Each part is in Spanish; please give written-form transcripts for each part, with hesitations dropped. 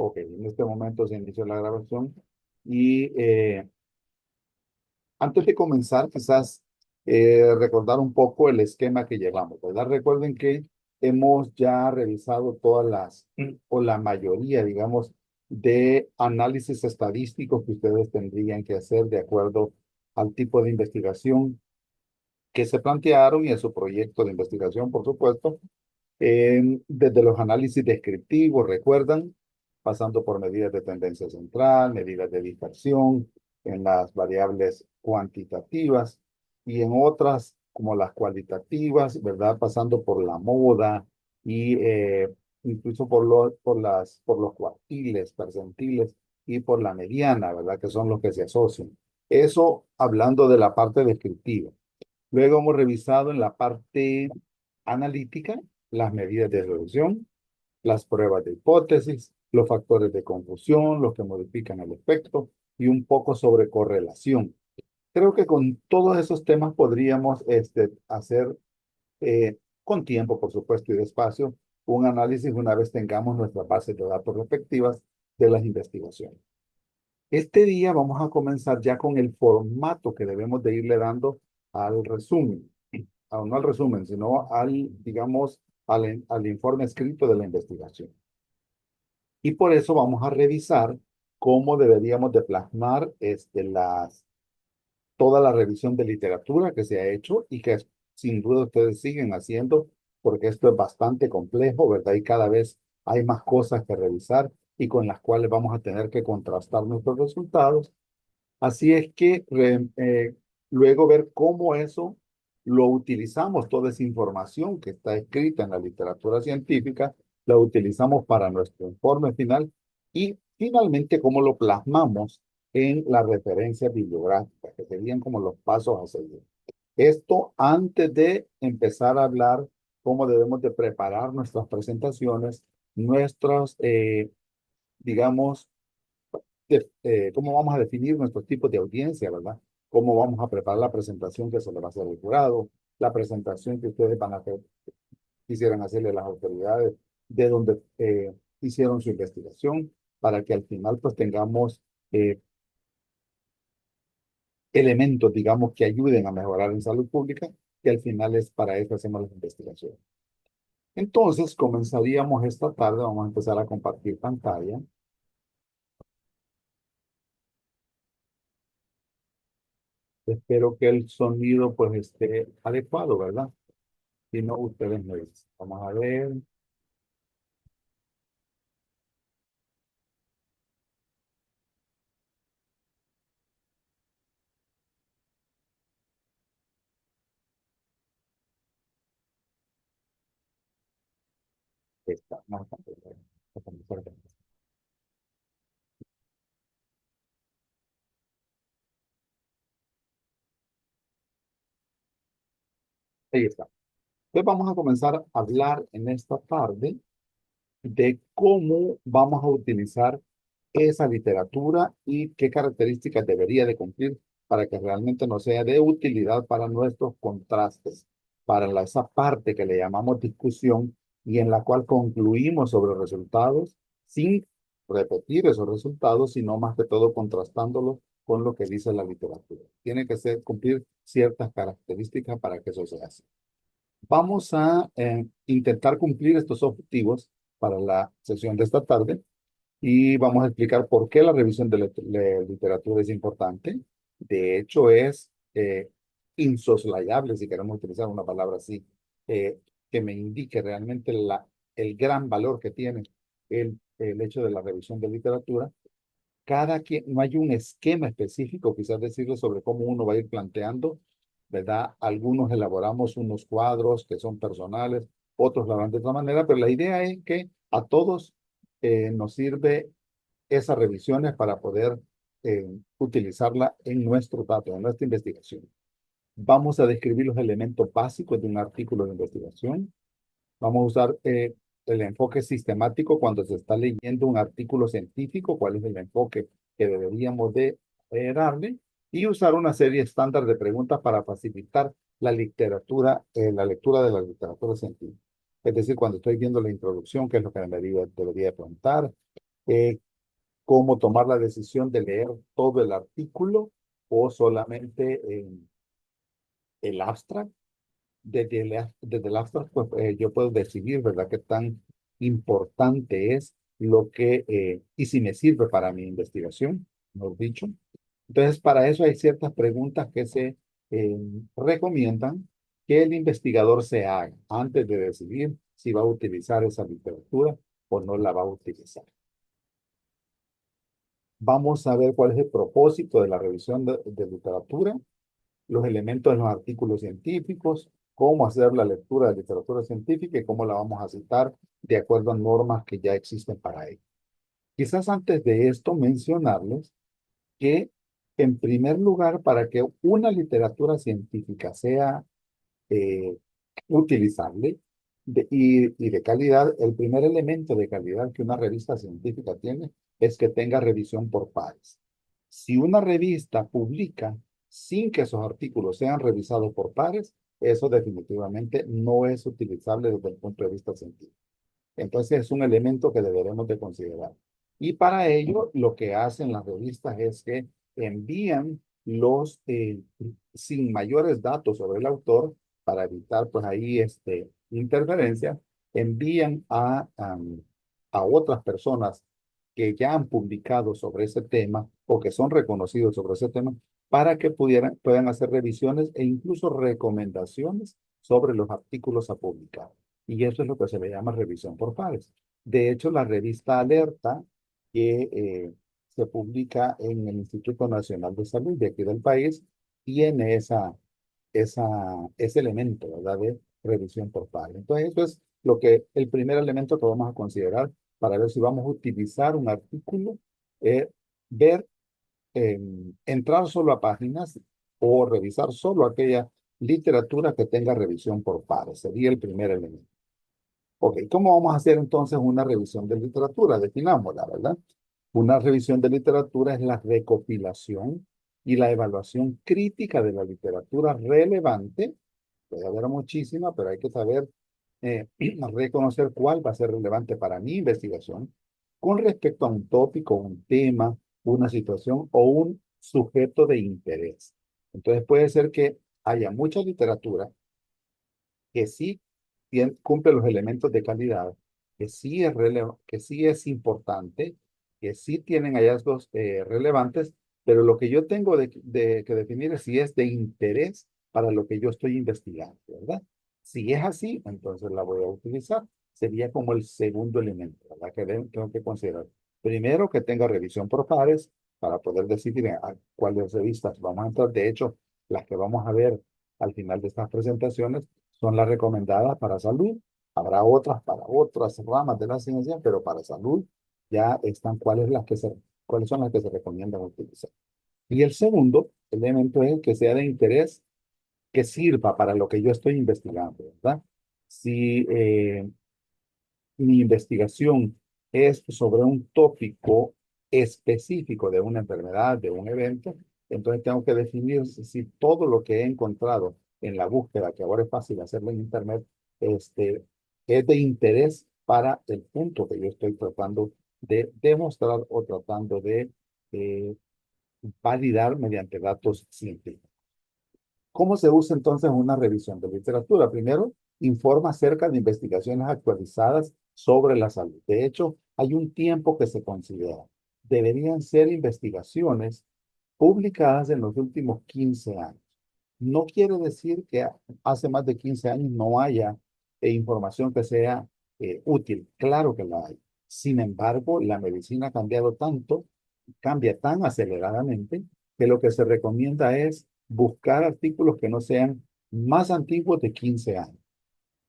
Ok, en este momento se inició la grabación y antes de comenzar, quizás recordar un poco el esquema que llevamos, ¿verdad? Recuerden que hemos ya revisado o la mayoría, digamos, de análisis estadísticos que ustedes tendrían que hacer de acuerdo al tipo de investigación que se plantearon y a su proyecto de investigación, por supuesto. Desde los análisis descriptivos, recuerdan, pasando por medidas de tendencia central, medidas de dispersión, en las variables cuantitativas y en otras como las cualitativas, ¿verdad? Pasando por la moda y incluso por los cuartiles, percentiles y por la mediana, ¿verdad? Que son los que se asocian. Eso hablando de la parte descriptiva. Luego hemos revisado en la parte analítica las medidas de reducción, las pruebas de hipótesis, los factores de confusión, los que modifican el efecto y un poco sobre correlación. Creo que con todos esos temas podríamos hacer con tiempo, por supuesto, y despacio, un análisis una vez tengamos nuestras bases de datos respectivas de las investigaciones. Este día vamos a comenzar ya con el formato que debemos de irle dando al resumen, no al resumen, sino digamos, al informe escrito de la investigación. Y por eso vamos a revisar cómo deberíamos de plasmar toda la revisión de literatura que se ha hecho y que sin duda ustedes siguen haciendo, porque esto es bastante complejo, ¿verdad? Y cada vez hay más cosas que revisar y con las cuales vamos a tener que contrastar nuestros resultados. Así es que luego ver cómo eso lo utilizamos, toda esa información que está escrita en la literatura científica, la utilizamos para nuestro informe final y finalmente cómo lo plasmamos en las referencias bibliográficas, que serían como los pasos a seguir. Esto antes de empezar a hablar cómo debemos de preparar nuestras presentaciones, nuestros, digamos, cómo vamos a definir nuestros tipos de audiencia, ¿verdad? Cómo vamos a preparar la presentación que se le va a hacer al jurado, la presentación que ustedes van a hacer, quisieran hacerle a las autoridades de donde hicieron su investigación, para que al final pues tengamos elementos, digamos, que ayuden a mejorar en salud pública, que al final es para eso hacemos las investigaciones. Entonces, comenzaríamos esta tarde, vamos a empezar a compartir pantalla. Espero que el sonido pues esté adecuado, ¿verdad? Si no, ustedes me dicen. Vamos a ver. Está. No, ahí está. Entonces vamos a comenzar a hablar en esta tarde de cómo vamos a utilizar esa literatura y qué características debería de cumplir para que realmente nos sea de utilidad para nuestros contrastes, para esa parte que le llamamos discusión y en la cual concluimos sobre resultados sin repetir esos resultados, sino más que todo contrastándolos con lo que dice la literatura. Tiene que cumplir ciertas características para que eso se haga. Vamos a intentar cumplir estos objetivos para la sesión de esta tarde y vamos a explicar por qué la revisión de literatura es importante. De hecho, es insoslayable, si queremos utilizar una palabra así, eh, que me indique realmente el gran valor que tiene el hecho de la revisión de literatura. Cada quien, no hay un esquema específico, quizás decirle sobre cómo uno va a ir planteando, ¿verdad? Algunos elaboramos unos cuadros que son personales, otros lo harán de otra manera, pero la idea es que a todos nos sirve esas revisiones para poder utilizarla en nuestro dato, en nuestra investigación. Vamos a describir los elementos básicos de un artículo de investigación. Vamos a usar el enfoque sistemático cuando se está leyendo un artículo científico, cuál es el enfoque que deberíamos de darle, y usar una serie estándar de preguntas para facilitar la lectura de la literatura científica. Es decir, cuando estoy viendo la introducción, qué es lo que debería preguntar, eh, cómo tomar la decisión de leer todo el artículo o solamente el abstract. Desde el abstract, pues, yo puedo decidir, ¿verdad?, qué tan importante es lo que, y si me sirve para mi investigación, mejor dicho. Entonces, para eso hay ciertas preguntas que se eh, recomiendan que el investigador se haga antes de decidir si va a utilizar esa literatura o no la va a utilizar. Vamos a ver cuál es el propósito de la revisión de literatura, los elementos de los artículos científicos, cómo hacer la lectura de literatura científica y cómo la vamos a citar de acuerdo a normas que ya existen para ello. Quizás antes de esto mencionarles que, en primer lugar, para que una literatura científica sea eh, utilizable y de calidad, el primer elemento de calidad que una revista científica tiene es que tenga revisión por pares. Si una revista publica sin que esos artículos sean revisados por pares, eso definitivamente no es utilizable desde el punto de vista científico. Entonces es un elemento que deberemos de considerar. Y para ello lo que hacen las revistas es que envían sin mayores datos sobre el autor, para evitar pues ahí interferencia, envían a otras personas que ya han publicado sobre ese tema o que son reconocidos sobre ese tema para que puedan hacer revisiones e incluso recomendaciones sobre los artículos a publicar. Y eso es lo que se le llama revisión por pares. De hecho, la revista Alerta, que se publica en el Instituto Nacional de Salud de aquí del país, tiene esa, ese elemento, ¿verdad?, de revisión por pares. Entonces, eso es el primer elemento que vamos a considerar para ver si vamos a utilizar un artículo, ver, entrar solo a páginas o revisar solo aquella literatura que tenga revisión por pares. Sería el primer elemento. Ok, ¿cómo vamos a hacer entonces una revisión de literatura? Definámosla, ¿verdad? Una revisión de literatura es la recopilación y la evaluación crítica de la literatura relevante. Puede haber muchísima, pero hay que saber reconocer cuál va a ser relevante para mi investigación con respecto a un tópico, un tema, una situación o un sujeto de interés. Entonces puede ser que haya mucha literatura que sí cumple los elementos de calidad, que sí es importante, que sí tienen hallazgos relevantes, pero lo que yo tengo que definir es si es de interés para lo que yo estoy investigando, ¿verdad? Si es así, entonces la voy a utilizar. Sería como el segundo elemento, ¿verdad?, que tengo que considerar. Primero, que tenga revisión por pares para poder decidir a cuáles revistas vamos a entrar. De hecho, las que vamos a ver al final de estas presentaciones son las recomendadas para salud. Habrá otras para otras ramas de la ciencia, pero para salud ya están cuáles son las que se recomiendan utilizar. Y el segundo elemento es que sea de interés, que sirva para lo que yo estoy investigando, ¿verdad? Si mi investigación es sobre un tópico específico de una enfermedad, de un evento, entonces tengo que definir si todo lo que he encontrado en la búsqueda, que ahora es fácil hacerlo en Internet, es de interés para el punto que yo estoy tratando de demostrar o tratando de eh, validar mediante datos científicos. ¿Cómo se usa entonces una revisión de literatura? Primero, informa acerca de investigaciones actualizadas sobre la salud. De hecho, hay un tiempo que se considera. Deberían ser investigaciones publicadas en los últimos 15 años. No quiere decir que hace más de 15 años no haya información que sea útil. Claro que la hay. Sin embargo, la medicina ha cambiado tanto, cambia tan aceleradamente, que lo que se recomienda es buscar artículos que no sean más antiguos de 15 años,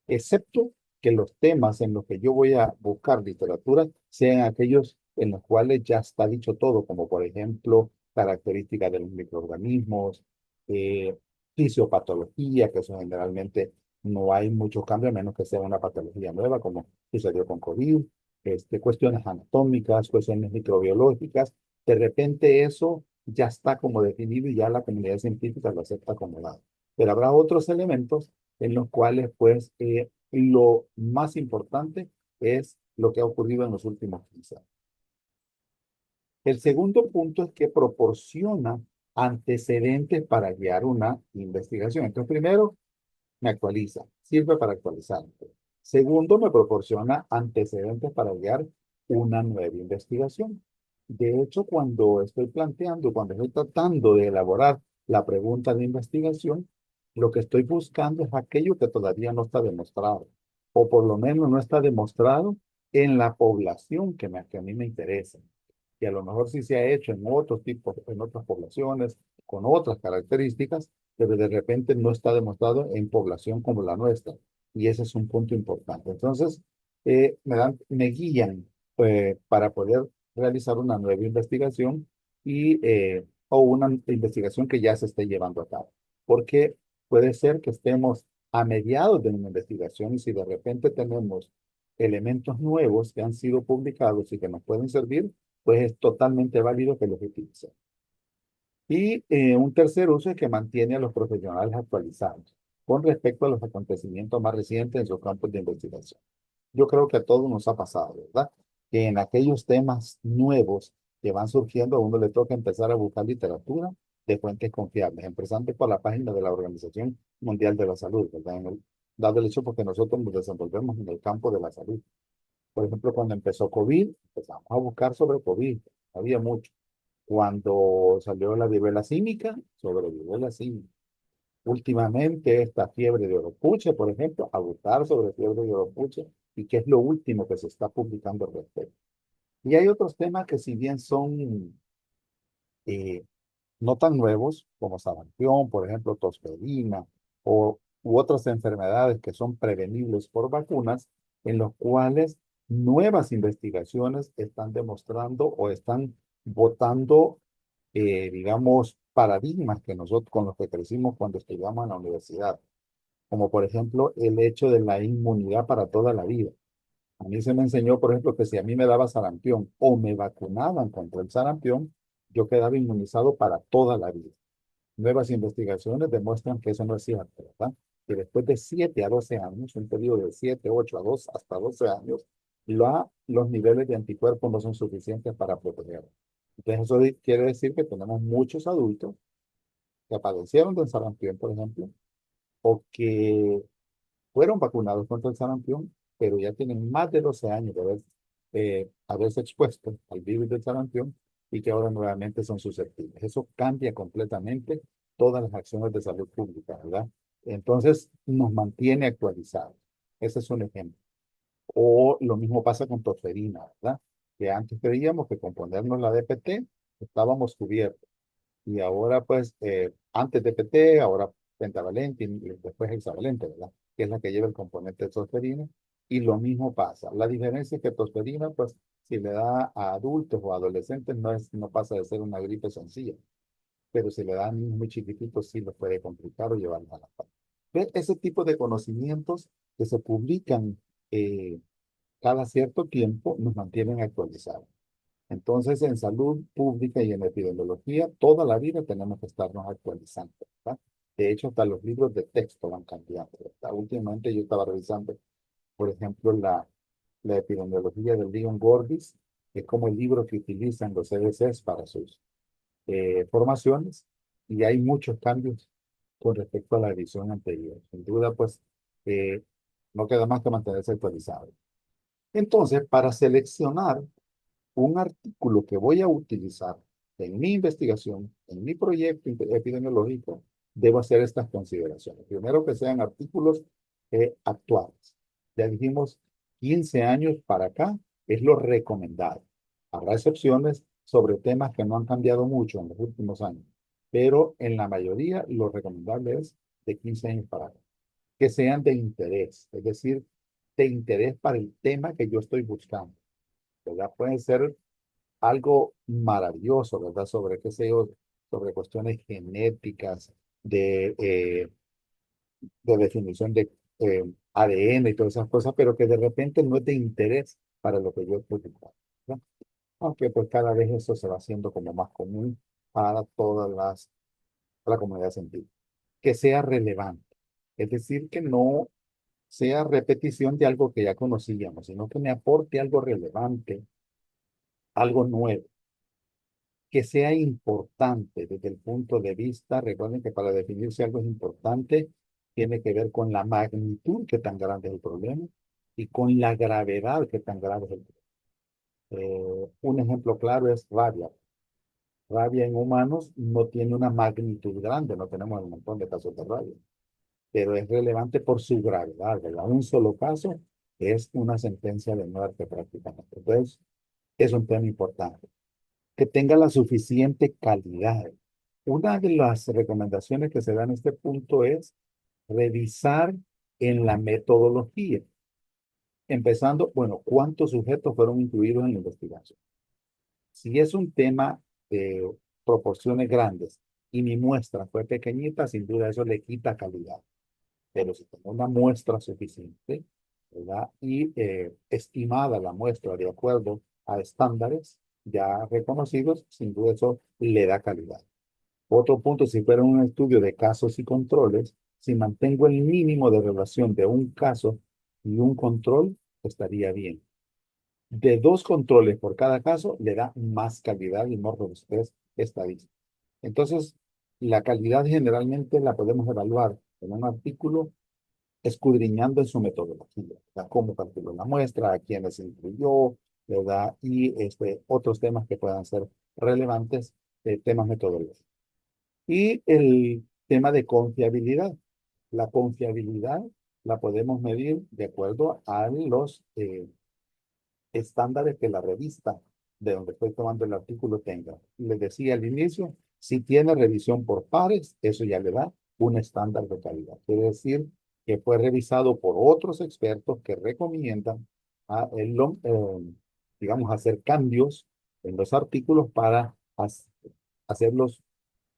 excepto que los temas en los que yo voy a buscar literatura sean aquellos en los cuales ya está dicho todo, como por ejemplo características de los microorganismos, eh, fisiopatología, que eso generalmente no hay mucho cambio, a menos que sea una patología nueva, como sucedió con COVID, cuestiones anatómicas, cuestiones microbiológicas. De repente eso ya está como definido y ya la comunidad científica lo acepta como dado. Pero habrá otros elementos en los cuales, pues, lo más importante es lo que ha ocurrido en los últimos 15 años. El segundo punto es que proporciona antecedentes para guiar una investigación. Entonces, primero, me actualiza, sirve para actualizar. Segundo, me proporciona antecedentes para guiar una nueva investigación. De hecho, cuando estoy tratando de elaborar la pregunta de investigación, lo que estoy buscando es aquello que todavía no está demostrado, o por lo menos no está demostrado en la población que a mí me interesa. Y a lo mejor sí se ha hecho en otros tipos, en otras poblaciones, con otras características, pero de repente no está demostrado en población como la nuestra. Y ese es un punto importante. Entonces, me guían para poder realizar una nueva investigación o una investigación que ya se esté llevando a cabo. Porque puede ser que estemos a mediados de una investigación y si de repente tenemos elementos nuevos que han sido publicados y que nos pueden servir, pues es totalmente válido que los utilicen. Y un tercer uso es que mantiene a los profesionales actualizados con respecto a los acontecimientos más recientes en sus campos de investigación. Yo creo que a todos nos ha pasado, ¿verdad? Que en aquellos temas nuevos que van surgiendo, a uno le toca empezar a buscar literatura de fuentes confiables, empezando por la página de la Organización Mundial de la Salud, ¿verdad? Dado el hecho porque nosotros nos desenvolvemos en el campo de la salud. Por ejemplo, cuando empezó COVID, empezamos a buscar sobre COVID, había mucho. Cuando salió la viruela símica, sobre viruela símica. Últimamente, esta fiebre de oropuche, por ejemplo, a buscar sobre fiebre de oropuche y qué es lo último que se está publicando al respecto. Y hay otros temas que si bien son eh, no tan nuevos, como sarampión, por ejemplo, tosferina, u otras enfermedades que son prevenibles por vacunas, en los cuales nuevas investigaciones están demostrando o están botando, digamos, paradigmas que nosotros con los que crecimos cuando estudiamos en la universidad, como por ejemplo el hecho de la inmunidad para toda la vida. A mí se me enseñó, por ejemplo, que si a mí me daba sarampión o me vacunaban contra el sarampión, yo quedaba inmunizado para toda la vida. Nuevas investigaciones demuestran que eso no es cierto, ¿verdad? Que después de 7 a 12 años, un periodo de 7, 8 a 2, hasta 12 años, los niveles de anticuerpos no son suficientes para proteger. Entonces, eso quiere decir que tenemos muchos adultos que padecieron del sarampión, por ejemplo, o que fueron vacunados contra el sarampión, pero ya tienen más de 12 años de haberse expuesto al virus del sarampión y que ahora nuevamente son susceptibles. Eso cambia completamente todas las acciones de salud pública, ¿verdad? Entonces, nos mantiene actualizados. Ese es un ejemplo. O lo mismo pasa con tosferina, ¿verdad? Que antes creíamos que con ponernos la DPT estábamos cubiertos. Y ahora, pues, antes de PT, ahora pentavalente y después hexavalente, ¿verdad? Que es la que lleva el componente de tosferina. Y lo mismo pasa. La diferencia es que tosferina, pues, si le da a adultos o adolescentes, no pasa de ser una gripe sencilla. Pero si le da a niños muy chiquititos, sí los puede complicar o llevarlos a la par. ¿Ve? Ese tipo de conocimientos que se publican eh, cada cierto tiempo nos mantienen actualizados. Entonces, en salud pública y en epidemiología, toda la vida tenemos que estarnos actualizando, ¿verdad? De hecho, hasta los libros de texto van cambiando, ¿verdad? Últimamente yo estaba revisando, por ejemplo, la epidemiología del Leon Gordis, que es como el libro que utilizan los CDCs para sus formaciones, y hay muchos cambios con respecto a la edición anterior. Sin duda, pues, eh, no queda más que mantenerse actualizado. Entonces, para seleccionar un artículo que voy a utilizar en mi investigación, en mi proyecto epidemiológico, debo hacer estas consideraciones. Primero, que sean artículos actuales. Ya dijimos, 15 años para acá es lo recomendado. Habrá excepciones sobre temas que no han cambiado mucho en los últimos años, pero en la mayoría lo recomendable es de 15 años para acá. Que sean de interés, es decir, de interés para el tema que yo estoy buscando, ¿verdad? Pueden ser algo maravilloso, ¿verdad? Sobre, qué sé yo, sobre cuestiones genéticas, de definición de ADN y todas esas cosas, pero que de repente no es de interés para lo que yo estoy buscando, ¿verdad? Aunque pues cada vez eso se va haciendo como más común para la comunidad científica. Que sea relevante, es decir, que no sea repetición de algo que ya conocíamos, sino que me aporte algo relevante, algo nuevo. que sea importante desde el punto de vista, recuerden que para definir si algo es importante, tiene que ver con la magnitud que tan grande es el problema y con la gravedad que tan grave es el problema. Un ejemplo claro es rabia. Rabia en humanos no tiene una magnitud grande, no tenemos un montón de casos de rabia, pero es relevante por su gravedad, ¿verdad? Un solo caso es una sentencia de muerte prácticamente. Entonces, es un tema importante. Que tenga la suficiente calidad. Una de las recomendaciones que se da en este punto es revisar en la metodología, empezando, bueno, cuántos sujetos fueron incluidos en la investigación. Si es un tema de proporciones grandes y mi muestra fue pequeñita, sin duda eso le quita calidad. Pero si tengo una muestra suficiente, ¿verdad? Y estimada la muestra de acuerdo a estándares ya reconocidos, sin duda eso le da calidad. Otro punto, si fuera un estudio de casos y controles, si mantengo el mínimo de relación de un caso y un control, estaría bien. De dos controles por cada caso, le da más calidad y más robustez estadística. Entonces, la calidad generalmente la podemos evaluar en un artículo escudriñando en su metodología, ¿verdad? Cómo calculó la muestra, a quiénes incluyó, ¿verdad? Y otros temas que puedan ser relevantes, temas metodológicos. Y el tema de confiabilidad. La confiabilidad la podemos medir de acuerdo a los estándares que la revista de donde estoy tomando el artículo tenga. Les decía al inicio, si tiene revisión por pares, eso ya le da un estándar de calidad. Quiere decir que fue revisado por otros expertos que recomiendan digamos, hacer cambios en los artículos para hacerlos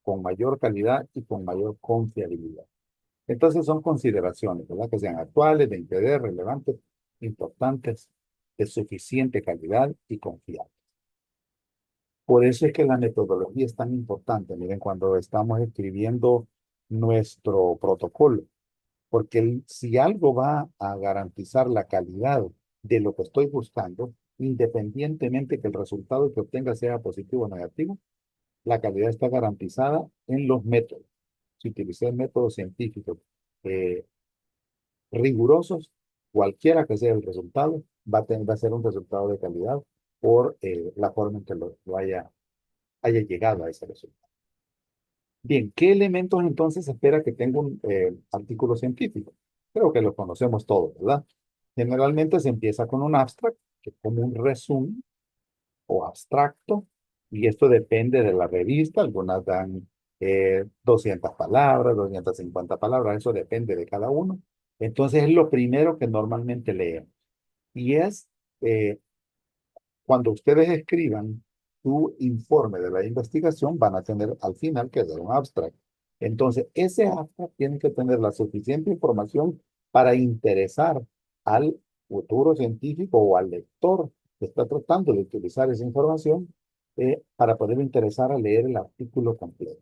con mayor calidad y con mayor confiabilidad. Entonces son consideraciones, ¿verdad? Que sean actuales, de interés, relevantes, importantes, de suficiente calidad y confiables. Por eso es que la metodología es tan importante, miren, cuando estamos escribiendo nuestro protocolo, porque si algo va a garantizar la calidad de lo que estoy buscando, independientemente que el resultado que obtenga sea positivo o negativo, la calidad está garantizada en los métodos. Si utilicé métodos científicos eh, rigurosos, cualquiera que sea el resultado, va a ser un resultado de calidad por la forma en que haya llegado a ese resultado. Bien, ¿qué elementos entonces espera que tenga un artículo científico? Creo que lo conocemos todos, ¿verdad? Generalmente se empieza con un abstract, que es como un resumen o abstracto, y esto depende de la revista. Algunas dan 200 palabras, 250 palabras, eso depende de cada uno. Entonces es lo primero que normalmente leemos. Y es eh, cuando ustedes escriban su informe de la investigación, van a tener al final que dar un abstract. Entonces, ese abstract tiene que tener la suficiente información para interesar al futuro científico o al lector que está tratando de utilizar esa información para poder interesar a leer el artículo completo.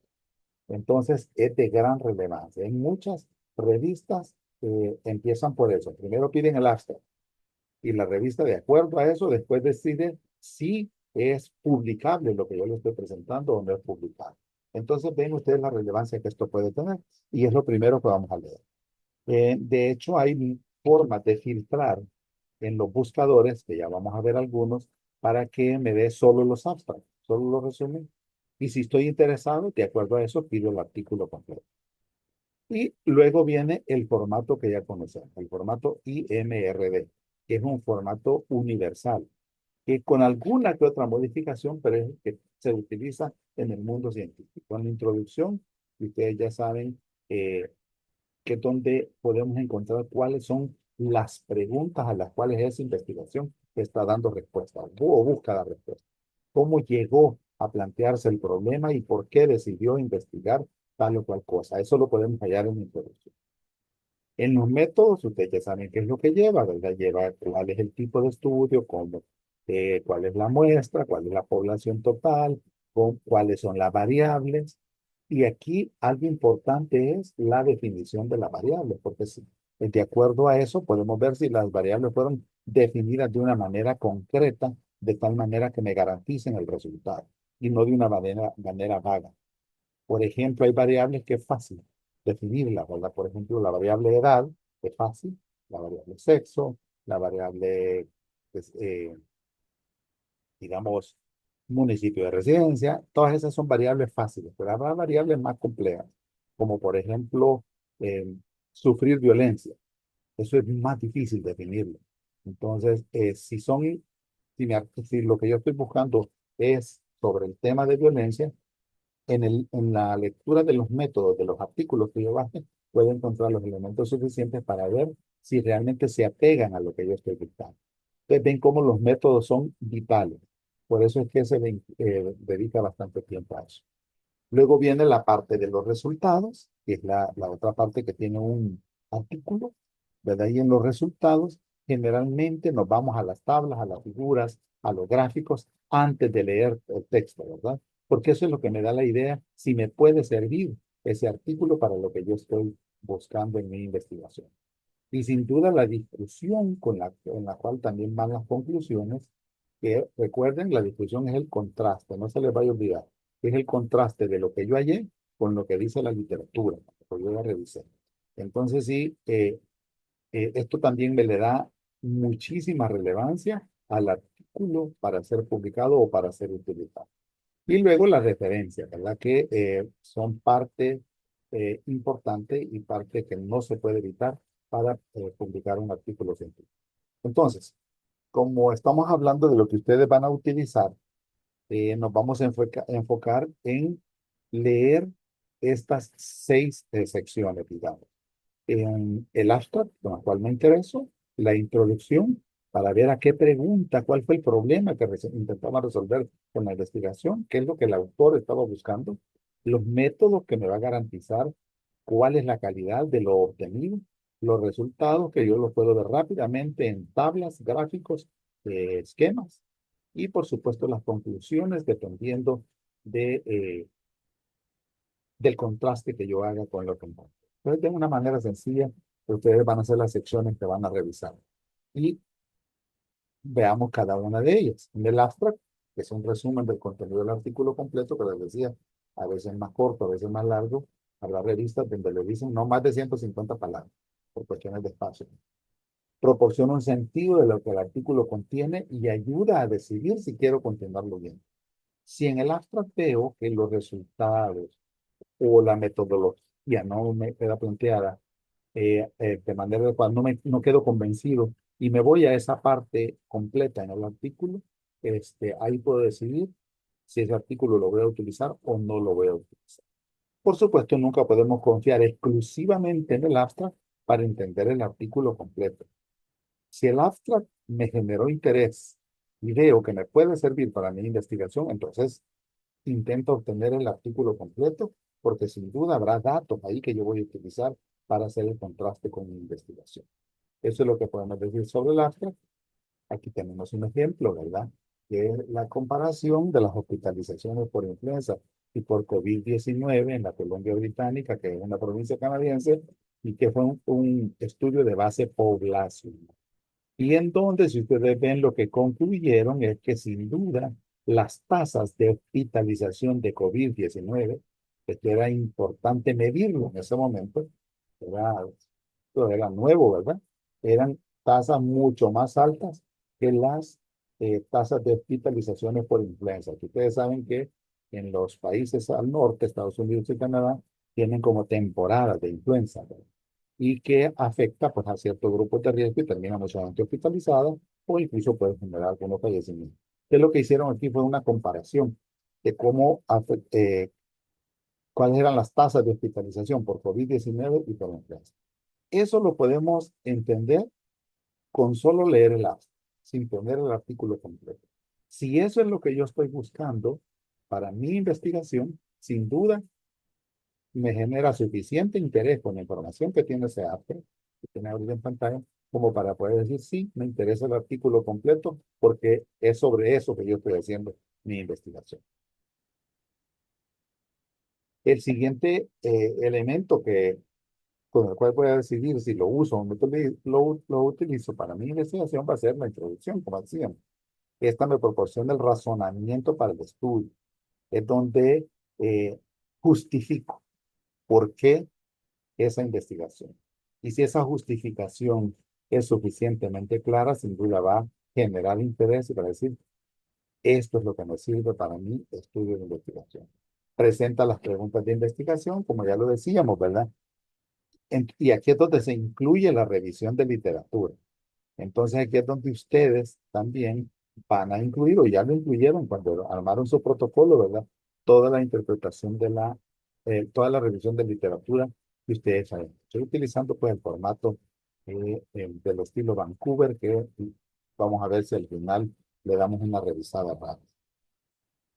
Entonces, es de gran relevancia. En muchas revistas empiezan por eso. Primero piden el abstract y la revista, de acuerdo a eso, después decide si es publicable lo que yo le estoy presentando o no es publicable. Entonces, ven ustedes la relevancia que esto puede tener y es lo primero que vamos a leer. De hecho, hay formas de filtrar en los buscadores, que ya vamos a ver algunos, para que me dé solo los abstracts, solo los resúmenes. Y si estoy interesado, de acuerdo a eso, pido el artículo completo. Y luego viene el formato que ya conocemos, el formato IMRD, que es un formato universal, que con alguna que otra modificación, pero es el que se utiliza en el mundo científico. En la introducción, ustedes ya saben que es donde podemos encontrar cuáles son las preguntas a las cuales esa investigación está dando respuesta o busca la respuesta. ¿Cómo llegó a plantearse el problema y por qué decidió investigar tal o cual cosa? Eso lo podemos hallar en la introducción. En los métodos, ustedes ya saben qué es lo que lleva, ¿verdad? Lleva cuál es el tipo de estudio, cuál es la muestra, cuál es la población total, cuáles son las variables. Y aquí algo importante es la definición de las variables, porque de acuerdo a eso podemos ver si las variables fueron definidas de una manera concreta, de tal manera que me garanticen el resultado. y no de una manera vaga. Por ejemplo, hay variables que es fácil definirlas, ¿verdad? Por ejemplo, la variable edad es fácil, la variable sexo, la variable, pues, digamos, municipio de residencia, todas esas son variables fáciles, pero habrá variables más complejas, como por ejemplo, eh, sufrir violencia. Eso es más difícil definirlo. Entonces, si lo que yo estoy buscando es sobre el tema de violencia, en la lectura de los métodos, de los artículos que yo baje, puedo encontrar los elementos suficientes para ver si realmente se apegan a lo que yo estoy dictando. Entonces, ven cómo los métodos son vitales. Por eso es que dedica bastante tiempo a eso. Luego viene la parte de los resultados, que es la otra parte que tiene un artículo, ¿verdad? Y en los resultados, generalmente nos vamos a las tablas, a las figuras, a los gráficos, antes de leer el texto, ¿verdad? Porque eso es lo que me da la idea si me puede servir ese artículo para lo que yo estoy buscando en mi investigación. Y sin duda la discusión en la cual también van las conclusiones, que recuerden, la discusión es el contraste, no se les vaya a olvidar, es el contraste de lo que yo hallé con lo que dice la literatura, lo que yo ya revisé. Entonces sí, esto también me le da muchísima relevancia al artículo para ser publicado o para ser utilizado. Y luego las referencias, ¿verdad? Que son parte importante y parte que no se puede evitar para publicar un artículo científico. Entonces, como estamos hablando de lo que ustedes van a utilizar, nos vamos a enfocar en leer estas 6 secciones, digamos en el abstract, con la cual me intereso, la introducción, para ver a qué pregunta, cuál fue el problema que intentaba resolver con la investigación, qué es lo que el autor estaba buscando, los métodos que me va a garantizar cuál es la calidad de lo obtenido, los resultados que yo los puedo ver rápidamente en tablas, gráficos, esquemas, y por supuesto las conclusiones dependiendo del contraste que yo haga con lo que encuentro. Entonces, de una manera sencilla, ustedes van a hacer las secciones que van a revisar. Y veamos cada una de ellas. En el abstract, que es un resumen del contenido del artículo completo, que les decía, a veces más corto, a veces más largo, habrá revistas donde le dicen no más de 150 palabras, por cuestiones de espacio. Proporciona un sentido de lo que el artículo contiene y ayuda a decidir si quiero continuarlo bien. Si en el abstract veo que los resultados o la metodología no me queda planteada de manera de cual no quedo convencido y me voy a esa parte completa en el artículo, ahí puedo decidir si ese artículo lo voy a utilizar o no lo voy a utilizar. Por supuesto, nunca podemos confiar exclusivamente en el abstract para entender el artículo completo. Si el abstract me generó interés y veo que me puede servir para mi investigación, entonces intento obtener el artículo completo, porque sin duda habrá datos ahí que yo voy a utilizar para hacer el contraste con mi investigación. Eso es lo que podemos decir sobre el abstract. Aquí tenemos un ejemplo, ¿verdad? Que es la comparación de las hospitalizaciones por influenza y por COVID-19 en la Columbia Británica, que es una provincia canadiense, y que fue un estudio de base poblacional. Y en donde, si ustedes ven, lo que concluyeron es que sin duda las tasas de hospitalización de COVID-19, esto era importante medirlo en ese momento, era, esto era nuevo, ¿verdad? Eran tasas mucho más altas que las tasas de hospitalizaciones por influenza. Que ustedes saben que en los países al norte, Estados Unidos y Canadá, tienen como temporadas de influenza, ¿verdad? Y que afecta pues, a ciertos grupos de riesgo y termina mucha gente hospitalizada o incluso puede generar algunos fallecimientos. Que lo que hicieron aquí fue una comparación de cuáles eran las tasas de hospitalización por COVID-19 y por influenza. Eso lo podemos entender con solo leer el abstract, sin poner el artículo completo. Si eso es lo que yo estoy buscando para mi investigación, sin duda me genera suficiente interés con la información que tiene ese arte, que tiene ahorita en pantalla, como para poder decir, sí, me interesa el artículo completo porque es sobre eso que yo estoy haciendo mi investigación. El siguiente elemento con el cual voy a decidir si lo uso o no lo utilizo para mi investigación va a ser la introducción, como decíamos. Esta me proporciona el razonamiento para el estudio. es donde justifico por qué esa investigación. Y si esa justificación es suficientemente clara, sin duda va a generar interés y para decir, esto es lo que me sirve para mi estudio de investigación. Presenta las preguntas de investigación, como ya lo decíamos, ¿verdad? Y aquí es donde se incluye la revisión de literatura. Entonces aquí es donde ustedes también van a incluir, o ya lo incluyeron cuando armaron su protocolo, ¿verdad? Toda la interpretación de toda la revisión de literatura que ustedes saben. Estoy utilizando pues el formato del estilo Vancouver, que vamos a ver si al final le damos una revisada rápida.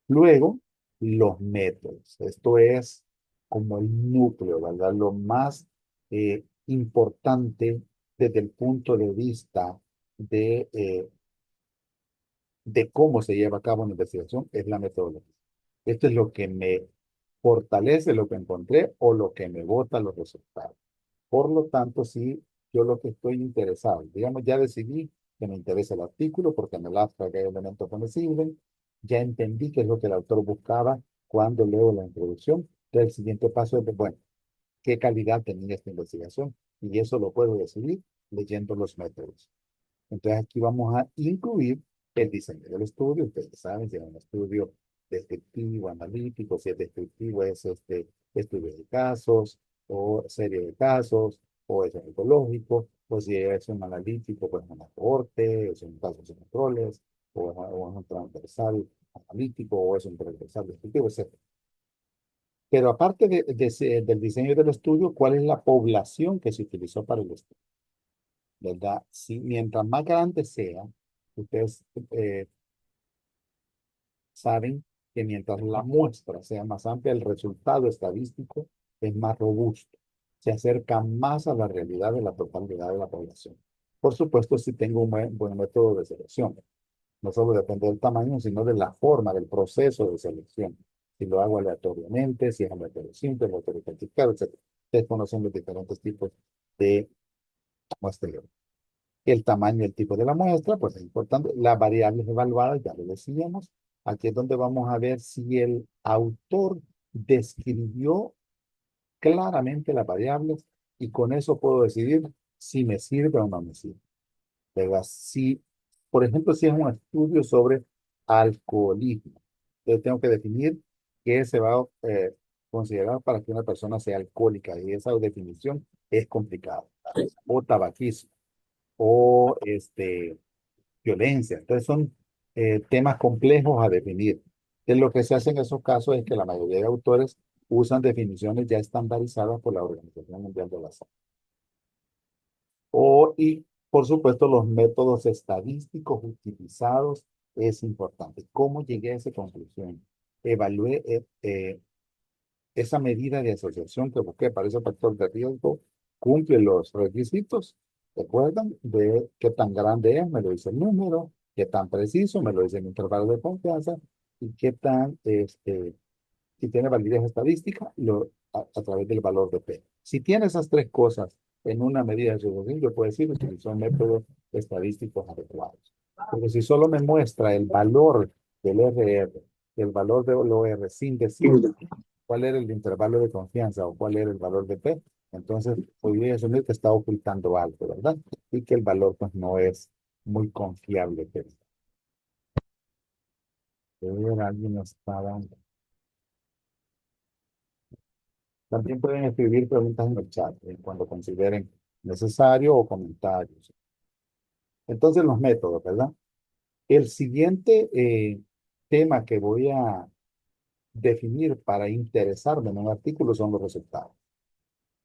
Luego, los métodos. Esto es como el núcleo, ¿verdad? Lo más importante desde el punto de vista de cómo se lleva a cabo una investigación es la metodología. Esto es lo que me fortalece lo que encontré o lo que me bota los resultados. Por lo tanto, si yo lo que estoy interesado, digamos, ya decidí que me interesa el artículo porque en el abstract hay elementos que me sirven, ya entendí qué es lo que el autor buscaba cuando leo la introducción. Entonces, el siguiente paso es, bueno, ¿qué calidad tenía esta investigación? Y eso lo puedo decidir leyendo los métodos. Entonces aquí vamos a incluir el diseño del estudio. Ustedes saben si es un estudio descriptivo, analítico, si es descriptivo es estudio de casos o serie de casos, o es metodológico, o si es un analítico, pues un aporte, es un caso sin controles, o es un transversal analítico, o es un transversal descriptivo, etc. Pero aparte del diseño del estudio, ¿cuál es la población que se utilizó para el estudio? ¿Verdad? Sí, mientras más grande sea, ustedes saben que mientras la muestra sea más amplia, el resultado estadístico es más robusto, se acerca más a la realidad de la totalidad de la población. Por supuesto, si tengo un buen método de selección, no solo depende del tamaño, sino de la forma, del proceso de selección. Si lo hago aleatoriamente, si es aleatorio simple, aleatorio cuantificado, etc. Ustedes conocen los diferentes tipos de muestreo. El tamaño y el tipo de la muestra, pues es importante. Las variables evaluadas, ya lo decíamos. Aquí es donde vamos a ver si el autor describió claramente las variables y con eso puedo decidir si me sirve o no me sirve. ¿Verdad? Si, por ejemplo, si es un estudio sobre alcoholismo, entonces tengo que definir qué se va a considerar para que una persona sea alcohólica y esa definición es complicada. O tabaquismo, o violencia. Entonces son temas complejos a definir. Entonces, lo que se hace en esos casos es que la mayoría de autores usan definiciones ya estandarizadas por la Organización Mundial de la Salud. Y, por supuesto, los métodos estadísticos utilizados es importante. ¿Cómo llegué a esa conclusión? Evalué esa medida de asociación que busqué para ese factor de riesgo, cumple los requisitos, ¿recuerdan? De qué tan grande es, me lo dice el número, qué tan preciso, me lo dice el intervalo de confianza, y qué tan, si tiene validez estadística, a través del valor de P. Si tiene esas tres cosas en una medida de asociación, yo puedo decir, utilizó métodos estadísticos adecuados. Porque si solo me muestra el valor del RR, el valor del OR sin decir cuál era el intervalo de confianza o cuál era el valor de P, entonces podría asumir que está ocultando algo, ¿verdad? Y que el valor pues no es muy confiable. Pero alguien está dando. También pueden escribir preguntas en el chat cuando consideren necesario o comentarios. Entonces los métodos, ¿verdad? El siguiente tema que voy a definir para interesarme en un artículo son los resultados.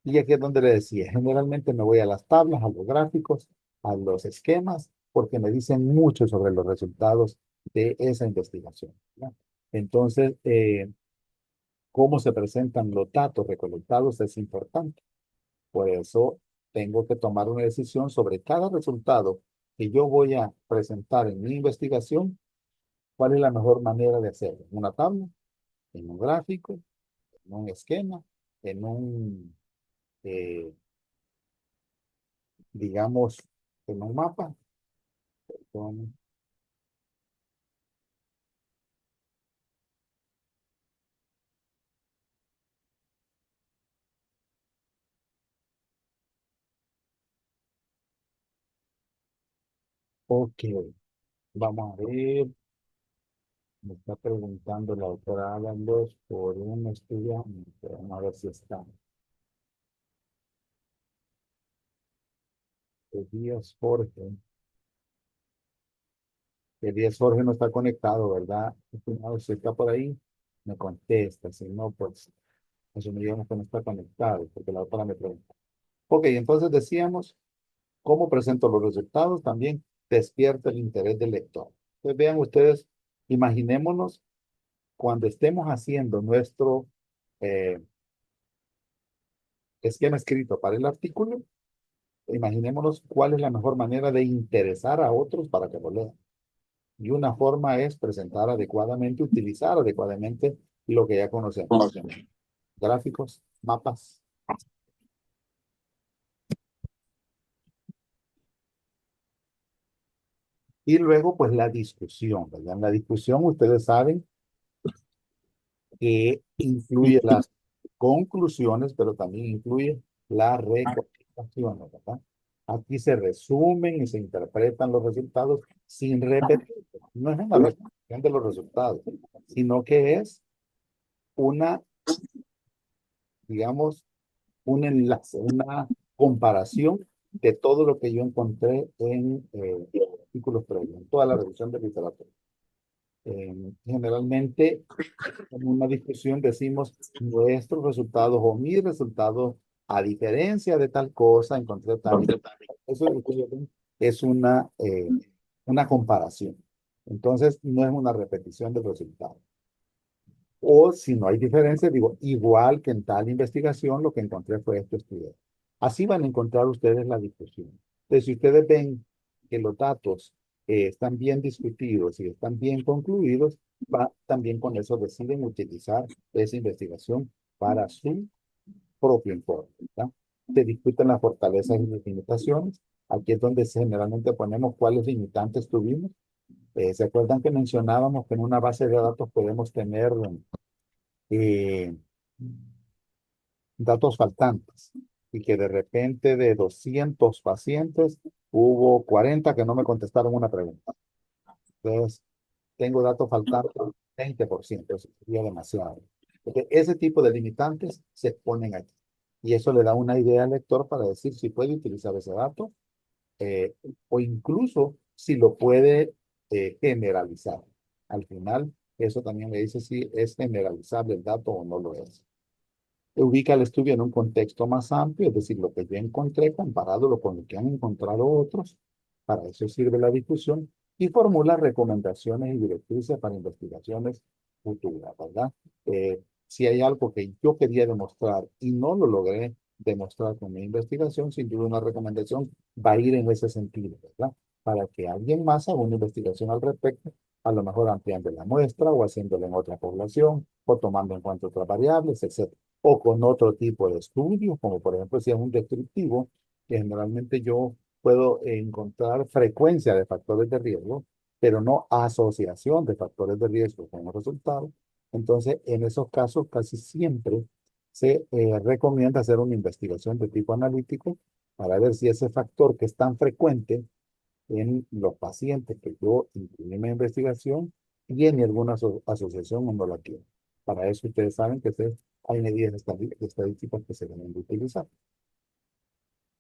Y aquí es donde le decía, generalmente me voy a las tablas, a los gráficos, a los esquemas, porque me dicen mucho sobre los resultados de esa investigación, ¿verdad? Entonces, cómo se presentan los datos recolectados es importante. Por eso tengo que tomar una decisión sobre cada resultado que yo voy a presentar en mi investigación, cuál es la mejor manera de hacerlo. ¿En una tabla? ¿En un gráfico? ¿En un esquema? ¿En un eh, digamos, en un mapa? Con- Ok, vamos a ver. Me está preguntando la doctora Ábalos por un estudiante. Vamos a ver si está. Elías Jorge. Elías Jorge no está conectado, ¿verdad? Estimado, si está por ahí, me contesta. Si no, pues asumimos que no está conectado, porque la doctora me pregunta. Ok, entonces decíamos, ¿cómo presento los resultados? También despierta el interés del lector. Entonces vean ustedes, imaginémonos cuando estemos haciendo nuestro eh, esquema escrito para el artículo, imaginémonos cuál es la mejor manera de interesar a otros para que lo lean. Y una forma es presentar adecuadamente, utilizar adecuadamente lo que ya conocemos. Gráficos, mapas. Y luego, pues la discusión, ¿verdad? En la discusión, ustedes saben que incluye las conclusiones, pero también incluye las recomendaciones, ¿verdad? Aquí se resumen y se interpretan los resultados sin repetir. No es una repetición de los resultados, sino que es una, digamos, un enlace, una comparación de todo lo que yo encontré en artículos previos, en toda la revisión de literatura. Generalmente, en una discusión decimos nuestros resultados o mis resultados, a diferencia de tal cosa, encontré tal. Eso es lo que yo ven, es una comparación. Entonces, no es una repetición del resultado. O si no hay diferencia, digo, igual que en tal investigación, lo que encontré fue esto estudiado. Así van a encontrar ustedes la discusión. Entonces, si ustedes ven que los datos están bien discutidos y están bien concluidos, también con eso deciden utilizar esa investigación para su propio informe, ¿verdad? Se discuten las fortalezas y las limitaciones. Aquí es donde generalmente ponemos cuáles limitantes tuvimos. ¿Se acuerdan que mencionábamos que en una base de datos podemos tener eh, datos faltantes y que de repente de 200 pacientes hubo 40 que no me contestaron una pregunta? Entonces, tengo datos faltantes 20%, eso sería demasiado. Porque ese tipo de limitantes se ponen aquí. Y eso le da una idea al lector para decir si puede utilizar ese dato eh, o incluso si lo puede generalizar. Al final, eso también me dice si es generalizable el dato o no lo es. Ubica el estudio en un contexto más amplio, es decir, lo que yo encontré comparándolo con lo que han encontrado otros. Para eso sirve la discusión y formula recomendaciones y directrices para investigaciones futuras, ¿verdad? Si hay algo que yo quería demostrar y no lo logré demostrar con mi investigación, sin duda una recomendación va a ir en ese sentido, ¿verdad? Para que alguien más haga una investigación al respecto, a lo mejor ampliando la muestra o haciéndola en otra población o tomando en cuenta otras variables, etcétera, o con otro tipo de estudios, como por ejemplo si es un descriptivo, que generalmente yo puedo encontrar frecuencia de factores de riesgo, pero no asociación de factores de riesgo con los resultados. Entonces, en esos casos casi siempre se recomienda hacer una investigación de tipo analítico para ver si ese factor que es tan frecuente en los pacientes que yo incluí en mi investigación tiene alguna asociación o no la tiene. Para eso ustedes saben que hay medidas estadísticas que se deben de utilizar.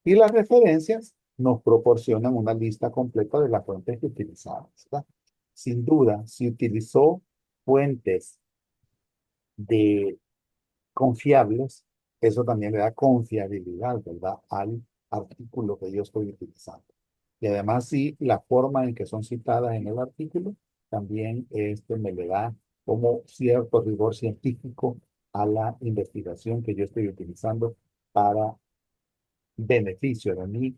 Y las referencias nos proporcionan una lista completa de las fuentes que utilizaron, ¿verdad? Sin duda, si utilizó fuentes de confiables, eso también le da confiabilidad, ¿verdad? Al artículo que yo estoy utilizando. Y además, sí, la forma en que son citadas en el artículo también me le da como cierto rigor científico a la investigación que yo estoy utilizando para beneficio de mi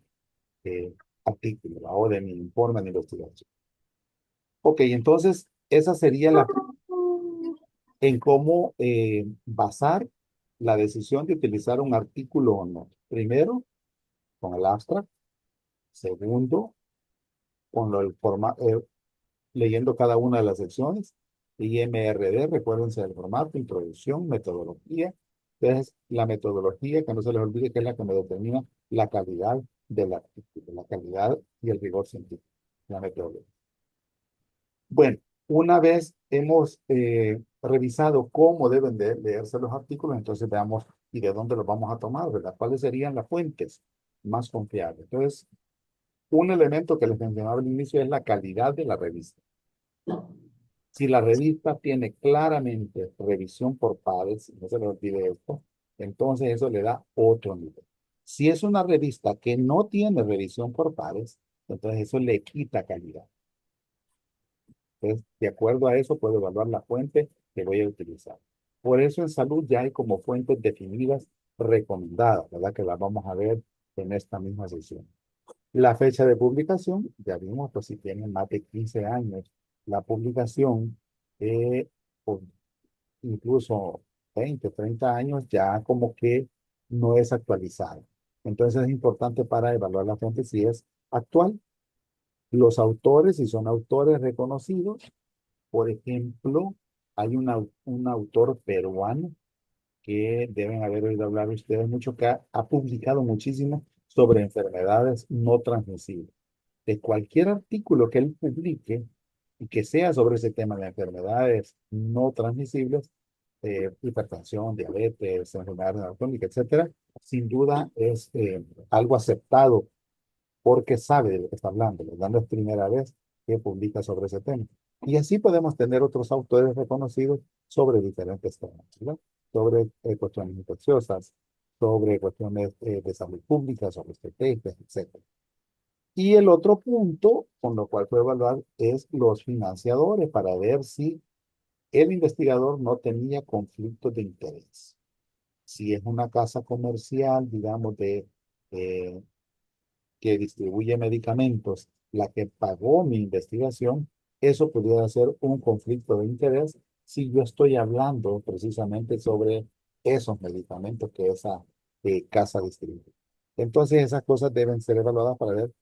artículo, ¿verdad? O de mi informe de investigación. Ok, entonces esa sería la en cómo basar la decisión de utilizar un artículo o no. Primero, con el abstract. Segundo, con leyendo cada una de las secciones. IMRD, recuérdense del formato, introducción, metodología. Entonces, la metodología, que no se les olvide que es la que me determina la calidad del artículo, la calidad y el rigor científico. la metodología. Bueno, una vez hemos revisado cómo deben de leerse los artículos, entonces veamos y de dónde los vamos a tomar, ¿verdad? ¿Cuáles serían las fuentes más confiables? Entonces, un elemento que les mencionaba al inicio es la calidad de la revista. Si la revista tiene claramente revisión por pares, no se le olvide esto, entonces eso le da otro nivel. Si es una revista que no tiene revisión por pares, entonces eso le quita calidad. Entonces, de acuerdo a eso, puedo evaluar la fuente que voy a utilizar. Por eso en salud ya hay como fuentes definidas recomendadas, ¿verdad? Que las vamos a ver en esta misma sesión. La fecha de publicación, ya vimos, pues si tienen más de 15 años la publicación, o incluso 20, 30 años, ya como que no es actualizada. Entonces es importante para evaluar la fuente si es actual. Los autores, si son autores reconocidos, por ejemplo, hay un autor peruano que deben haber oído hablar ustedes mucho, que ha publicado muchísimo sobre enfermedades no transmisibles. De cualquier artículo que él publique y que sea sobre ese tema de enfermedades no transmisibles, hipertensión, diabetes, enfermedades anatómicas, etcétera, sin duda es algo aceptado porque sabe de lo que está hablando, ¿verdad? No es primera vez que publica sobre ese tema. Y así podemos tener otros autores reconocidos sobre diferentes temas, ¿verdad? Sobre cuestiones infecciosas, sobre cuestiones de salud pública, sobre estrategias, etcétera. Y el otro punto con lo cual puedo evaluar es los financiadores para ver si el investigador no tenía conflictos de interés. Si es una casa comercial, digamos, eh, que distribuye medicamentos, la que pagó mi investigación, eso pudiera ser un conflicto de interés si yo estoy hablando precisamente sobre esos medicamentos que esa casa distribuye. Entonces, esas cosas deben ser evaluadas para ver,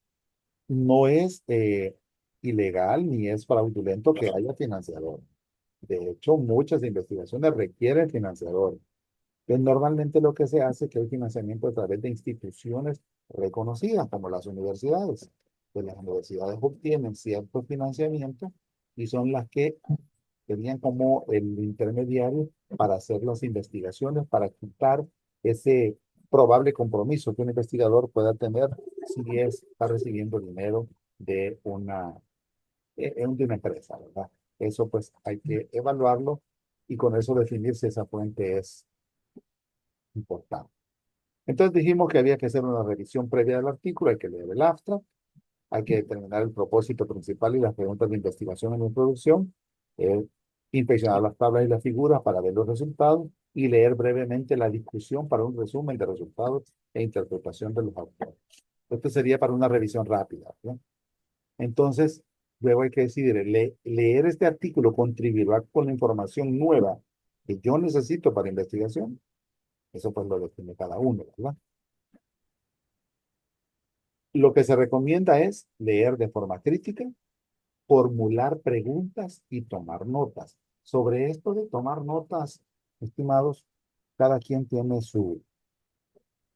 no es ilegal ni es fraudulento que haya financiador. De hecho, muchas investigaciones requieren financiadores. Pues normalmente lo que se hace es que hay financiamiento a través de instituciones reconocidas, como las universidades. Pues las universidades obtienen cierto financiamiento y son las que tenían como el intermediario para hacer las investigaciones, para quitar ese probable compromiso que un investigador pueda tener si está recibiendo dinero de una empresa, ¿verdad? Eso pues hay que evaluarlo y con eso definir si esa fuente es importante. Entonces dijimos que había que hacer una revisión previa del artículo, hay que leer el abstract, hay que determinar el propósito principal y las preguntas de investigación en la introducción, eh, inspeccionar las tablas y las figuras para ver los resultados y leer brevemente la discusión para un resumen de resultados e interpretación de los autores. Esto sería para una revisión rápida, ¿no? Entonces, luego hay que decidir, leer este artículo contribuirá con la información nueva que yo necesito para investigación. Eso pues lo define cada uno, ¿verdad? Lo que se recomienda es leer de forma crítica, formular preguntas y tomar notas. Sobre esto de tomar notas, estimados, cada quien tiene su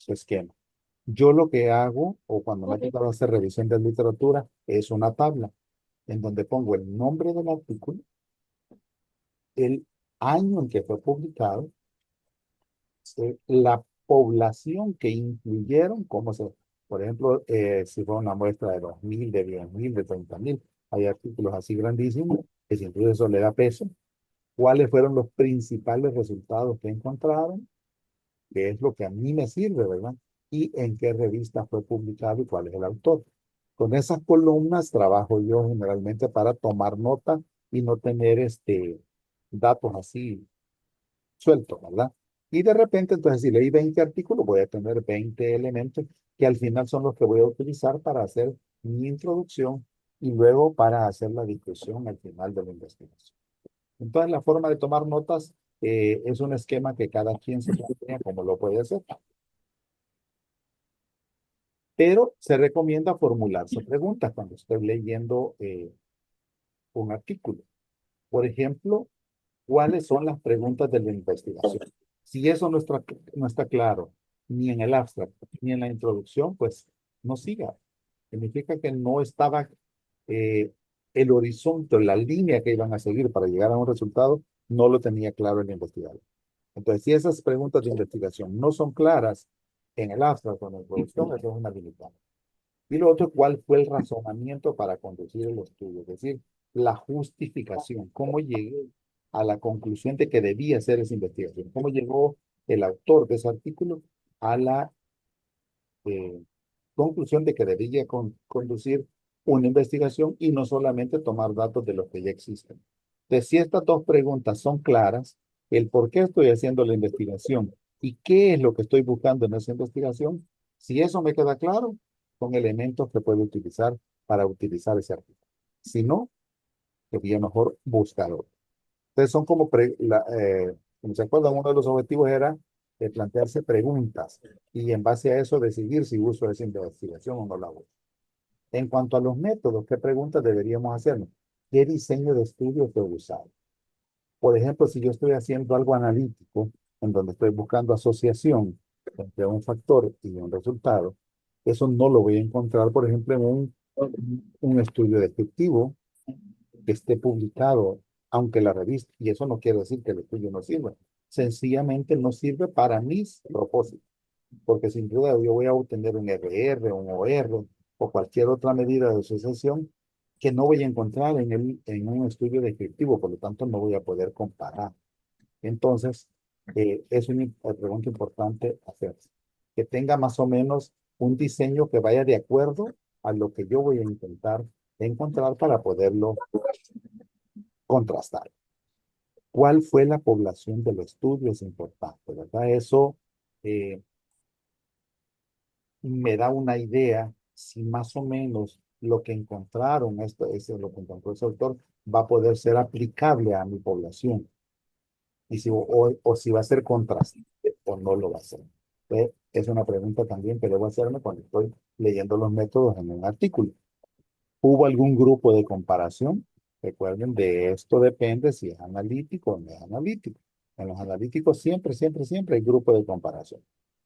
esquema. Yo lo que hago, o cuando me ha tocado hacer revisión de literatura, es una tabla en donde pongo el nombre del artículo, el año en que fue publicado, la población que incluyeron, por ejemplo, si fue una muestra de 2.000, de 10.000, de 30.000, hay artículos así grandísimos, que si incluye eso le da peso, cuáles fueron los principales resultados que encontraron, qué es lo que a mí me sirve, ¿verdad? Y en qué revista fue publicado y cuál es el autor. Con esas columnas trabajo yo generalmente para tomar nota y no tener datos así suelto, ¿verdad? Y de repente, entonces, si leí 20 artículos, voy a tener 20 elementos que al final son los que voy a utilizar para hacer mi introducción y luego para hacer la discusión al final de la investigación. Entonces, la forma de tomar notas es un esquema que cada quien se plantea como lo puede hacer, pero se recomienda formularse preguntas cuando esté leyendo un artículo. Por ejemplo, ¿cuáles son las preguntas de la investigación? Si eso no está claro ni en el abstract ni en la introducción, pues no siga. Significa que no estaba eh, el horizonte, la línea que iban a seguir para llegar a un resultado, no lo tenía claro el investigador. Entonces, si esas preguntas de investigación no son claras en el abstract o en la introducción, eso es una limitante. Y lo otro, ¿cuál fue el razonamiento para conducir el estudio? Es decir, la justificación, cómo llegué a la conclusión de que debía hacer esa investigación, cómo llegó el autor de ese artículo a la eh, conclusión de que debía conducir una investigación y no solamente tomar datos de los que ya existen. Entonces, si estas dos preguntas son claras, el por qué estoy haciendo la investigación y qué es lo que estoy buscando en esa investigación, si eso me queda claro, son elementos que puedo utilizar para utilizar ese artículo. Si no, sería mejor buscar otro. Entonces son como, como se acuerdan, uno de los objetivos era plantearse preguntas y en base a eso decidir si uso esa investigación o no la uso. En cuanto a los métodos, ¿qué preguntas deberíamos hacernos? ¿Qué diseño de estudio estoy usando? Por ejemplo, si yo estoy haciendo algo analítico, en donde estoy buscando asociación entre un factor y un resultado, eso no lo voy a encontrar, por ejemplo, en un estudio descriptivo que esté publicado, aunque la revista, y eso no quiere decir que el estudio no sirva, sencillamente no sirve para mis propósitos, porque sin duda yo voy a obtener un RR, un OR o cualquier otra medida de asociación que no voy a encontrar en un estudio descriptivo, por lo tanto no voy a poder comparar. Entonces, es una pregunta importante hacerse, que tenga más o menos un diseño que vaya de acuerdo a lo que yo voy a intentar encontrar para poderlo contrastar. ¿Cuál fue la población del estudio? Es importante, ¿verdad? Eso eh, me da una idea si más o menos lo que encontraron, lo que encontró ese autor, va a poder ser aplicable a mi población. Y si, o si va a ser contrastante o no lo va a ser. Es una pregunta también que debo hacerme cuando estoy leyendo los métodos en un artículo. ¿Hubo algún grupo de comparación? Recuerden, de esto depende si es analítico o no es analítico. En los analíticos siempre, siempre, siempre hay grupo de comparación.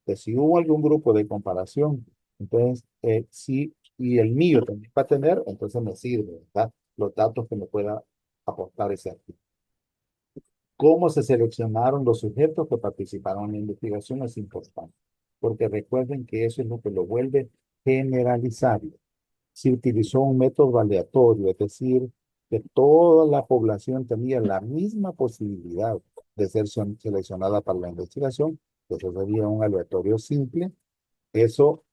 Entonces, si hubo algún grupo de comparación, entonces sí, y el mío también va a tener, entonces me sirve, ¿verdad? Los datos que me pueda aportar ese artículo. ¿Cómo se seleccionaron los sujetos que participaron en la investigación? Es importante, porque recuerden que eso es lo que lo vuelve generalizable. Se utilizó un método aleatorio, es decir, que toda la población tenía la misma posibilidad de ser seleccionada para la investigación, eso sería un aleatorio simple. Eso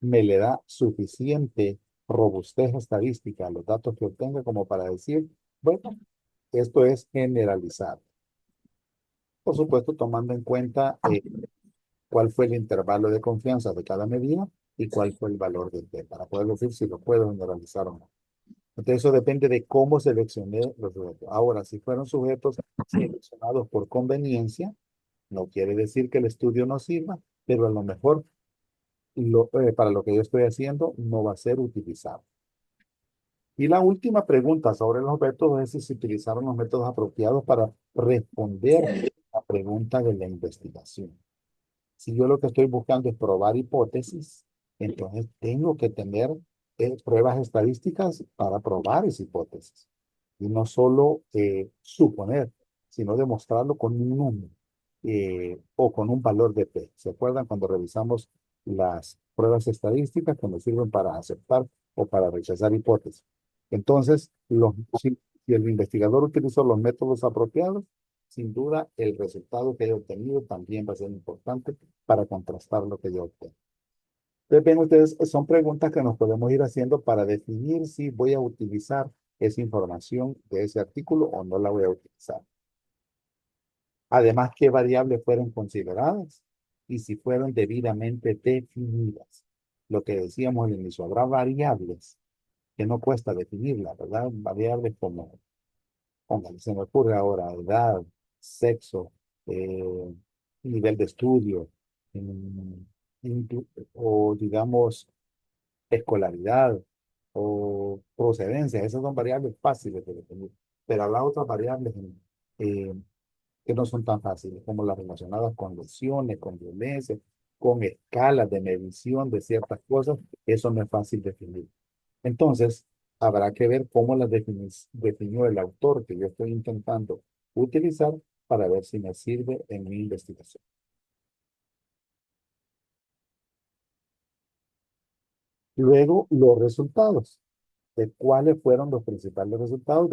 me le da suficiente robustez estadística a los datos que obtenga como para decir, bueno, esto es generalizado. Por supuesto, tomando en cuenta cuál fue el intervalo de confianza de cada medida y cuál fue el valor del T, para poder decir si lo puedo generalizar o no. Entonces, eso depende de cómo seleccioné los sujetos. Ahora, si fueron sujetos seleccionados por conveniencia, no quiere decir que el estudio no sirva, pero a lo mejor para lo que yo estoy haciendo no va a ser utilizado. Y la última pregunta sobre los métodos es si se utilizaron los métodos apropiados para responder a la pregunta de la investigación. Si yo lo que estoy buscando es probar hipótesis, entonces tengo que tener pruebas estadísticas para probar esa hipótesis. Y no solo suponer, sino demostrarlo con un número o con un valor de P. ¿Se acuerdan cuando revisamos las pruebas estadísticas que nos sirven para aceptar o para rechazar hipótesis? Entonces, si el investigador utilizó los métodos apropiados, sin duda el resultado que haya obtenido también va a ser importante para contrastar lo que yo obtengo. Entonces, ven ustedes, son preguntas que nos podemos ir haciendo para definir si voy a utilizar esa información de ese artículo o no la voy a utilizar. Además, qué variables fueron consideradas y si fueron debidamente definidas. Lo que decíamos al inicio, habrá variables que no cuesta definirlas, ¿verdad? Variables como, se me ocurre ahora, edad, sexo, eh, nivel de estudio, mm, o digamos escolaridad o procedencia. Esas son variables fáciles de definir. Pero habrá otras variables eh, que no son tan fáciles, como las relacionadas con lesiones, con violencia, con escalas de medición de ciertas cosas. Eso no es fácil definir. Entonces, habrá que ver cómo las definió el autor que yo estoy intentando utilizar para ver si me sirve en mi investigación. Luego, los resultados. De cuáles fueron los principales resultados.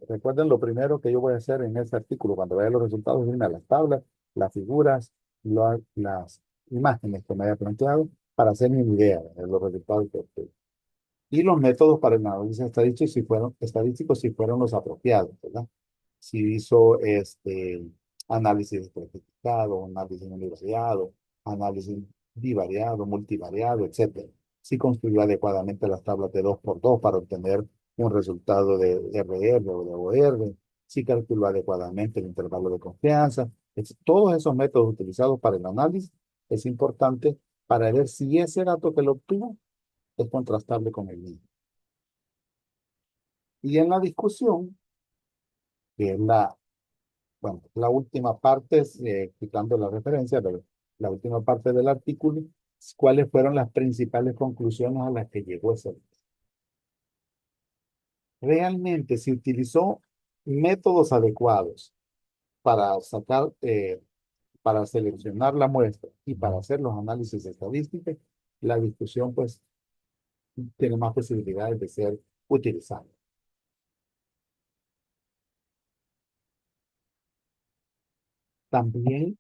Recuerden lo primero que yo voy a hacer en este artículo, cuando vea los resultados, irme a las tablas, las figuras, las imágenes que me haya planteado para hacer mi idea de los resultados que obtuve. Y los métodos para el análisis estadísticos si fueron los apropiados, ¿verdad? Si hizo análisis estratificado, análisis univariado, análisis bivariado, multivariado, etcétera. Si construyó adecuadamente las tablas de 2 por 2 para obtener un resultado de RR o de OR, si calculó adecuadamente el intervalo de confianza. Todos esos métodos utilizados para el análisis es importante para ver si ese dato que lo obtuvo es contrastable con el mismo. Y en la discusión, que es bueno, la última parte, quitando la referencia, pero la última parte del artículo, cuáles fueron las principales conclusiones a las que llegó ese. Realmente, si utilizó métodos adecuados para sacar, para seleccionar la muestra y para hacer los análisis estadísticos, la discusión pues tiene más posibilidades de ser utilizada. También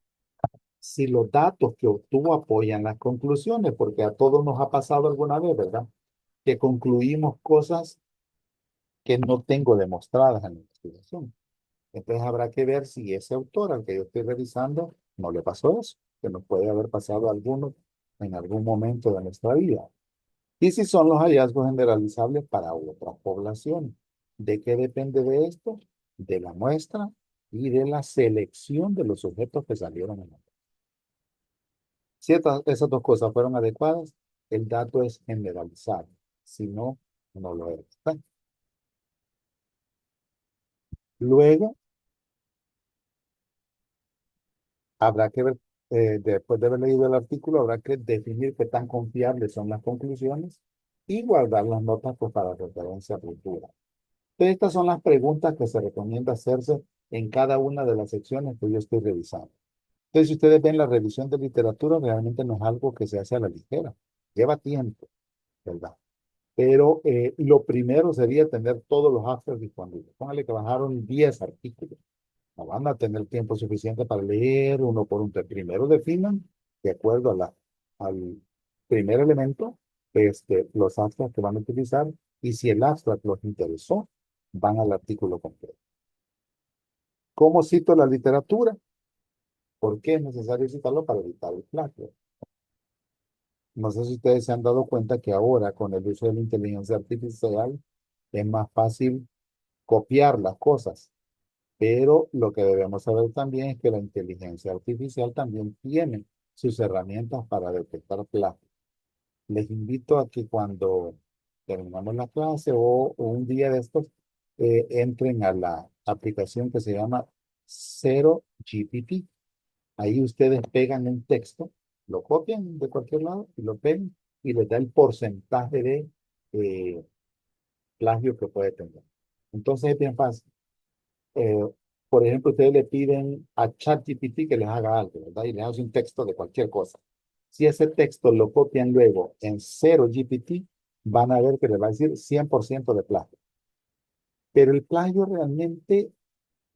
si los datos que obtuvo apoyan las conclusiones, porque a todos nos ha pasado alguna vez, ¿verdad? Que concluimos cosas que no tengo demostradas en la investigación. Entonces habrá que ver si ese autor al que yo estoy revisando no le pasó eso, que nos puede haber pasado a algunos en algún momento de nuestra vida. Y si son los hallazgos generalizables para otras poblaciones. ¿De qué depende de esto? De la muestra y de la selección de los sujetos que salieron en la muestra. Si esas dos cosas fueron adecuadas, el dato es generalizado. Si no, no lo es. Bueno, luego, habrá que ver, después de haber leído el artículo, habrá que definir qué tan confiables son las conclusiones y guardar las notas pues, para referencia futura. Entonces, estas son las preguntas que se recomienda hacerse en cada una de las secciones que yo estoy revisando. Entonces, si ustedes ven la revisión de literatura, realmente no es algo que se hace a la ligera. Lleva tiempo, ¿verdad? Pero lo primero sería tener todos los abstracts disponibles. Póngale que bajaron 10 artículos. No van a tener tiempo suficiente para leer uno por uno. Primero definan, de acuerdo al primer elemento, los abstracts que van a utilizar. Y si el abstract los interesó, van al artículo completo. ¿Cómo cito la literatura? ¿Por qué es necesario citarlo para evitar el plagio? No sé si ustedes se han dado cuenta que ahora, con el uso de la inteligencia artificial, es más fácil copiar las cosas. Pero lo que debemos saber también es que la inteligencia artificial también tiene sus herramientas para detectar plagio. Les invito a que cuando terminamos la clase o un día de estos, entren a la aplicación que se llama Zero GPT. Ahí ustedes pegan un texto, lo copian de cualquier lado y lo pegan y les da el porcentaje de eh, plagio que puede tener. Entonces es bien fácil. eh, por ejemplo, ustedes le piden a ChatGPT que les haga algo, ¿verdad? Y les hace un texto de cualquier cosa. Si ese texto lo copian luego en 0GPT, van a ver que les va a decir 100% de plagio. Pero el plagio realmente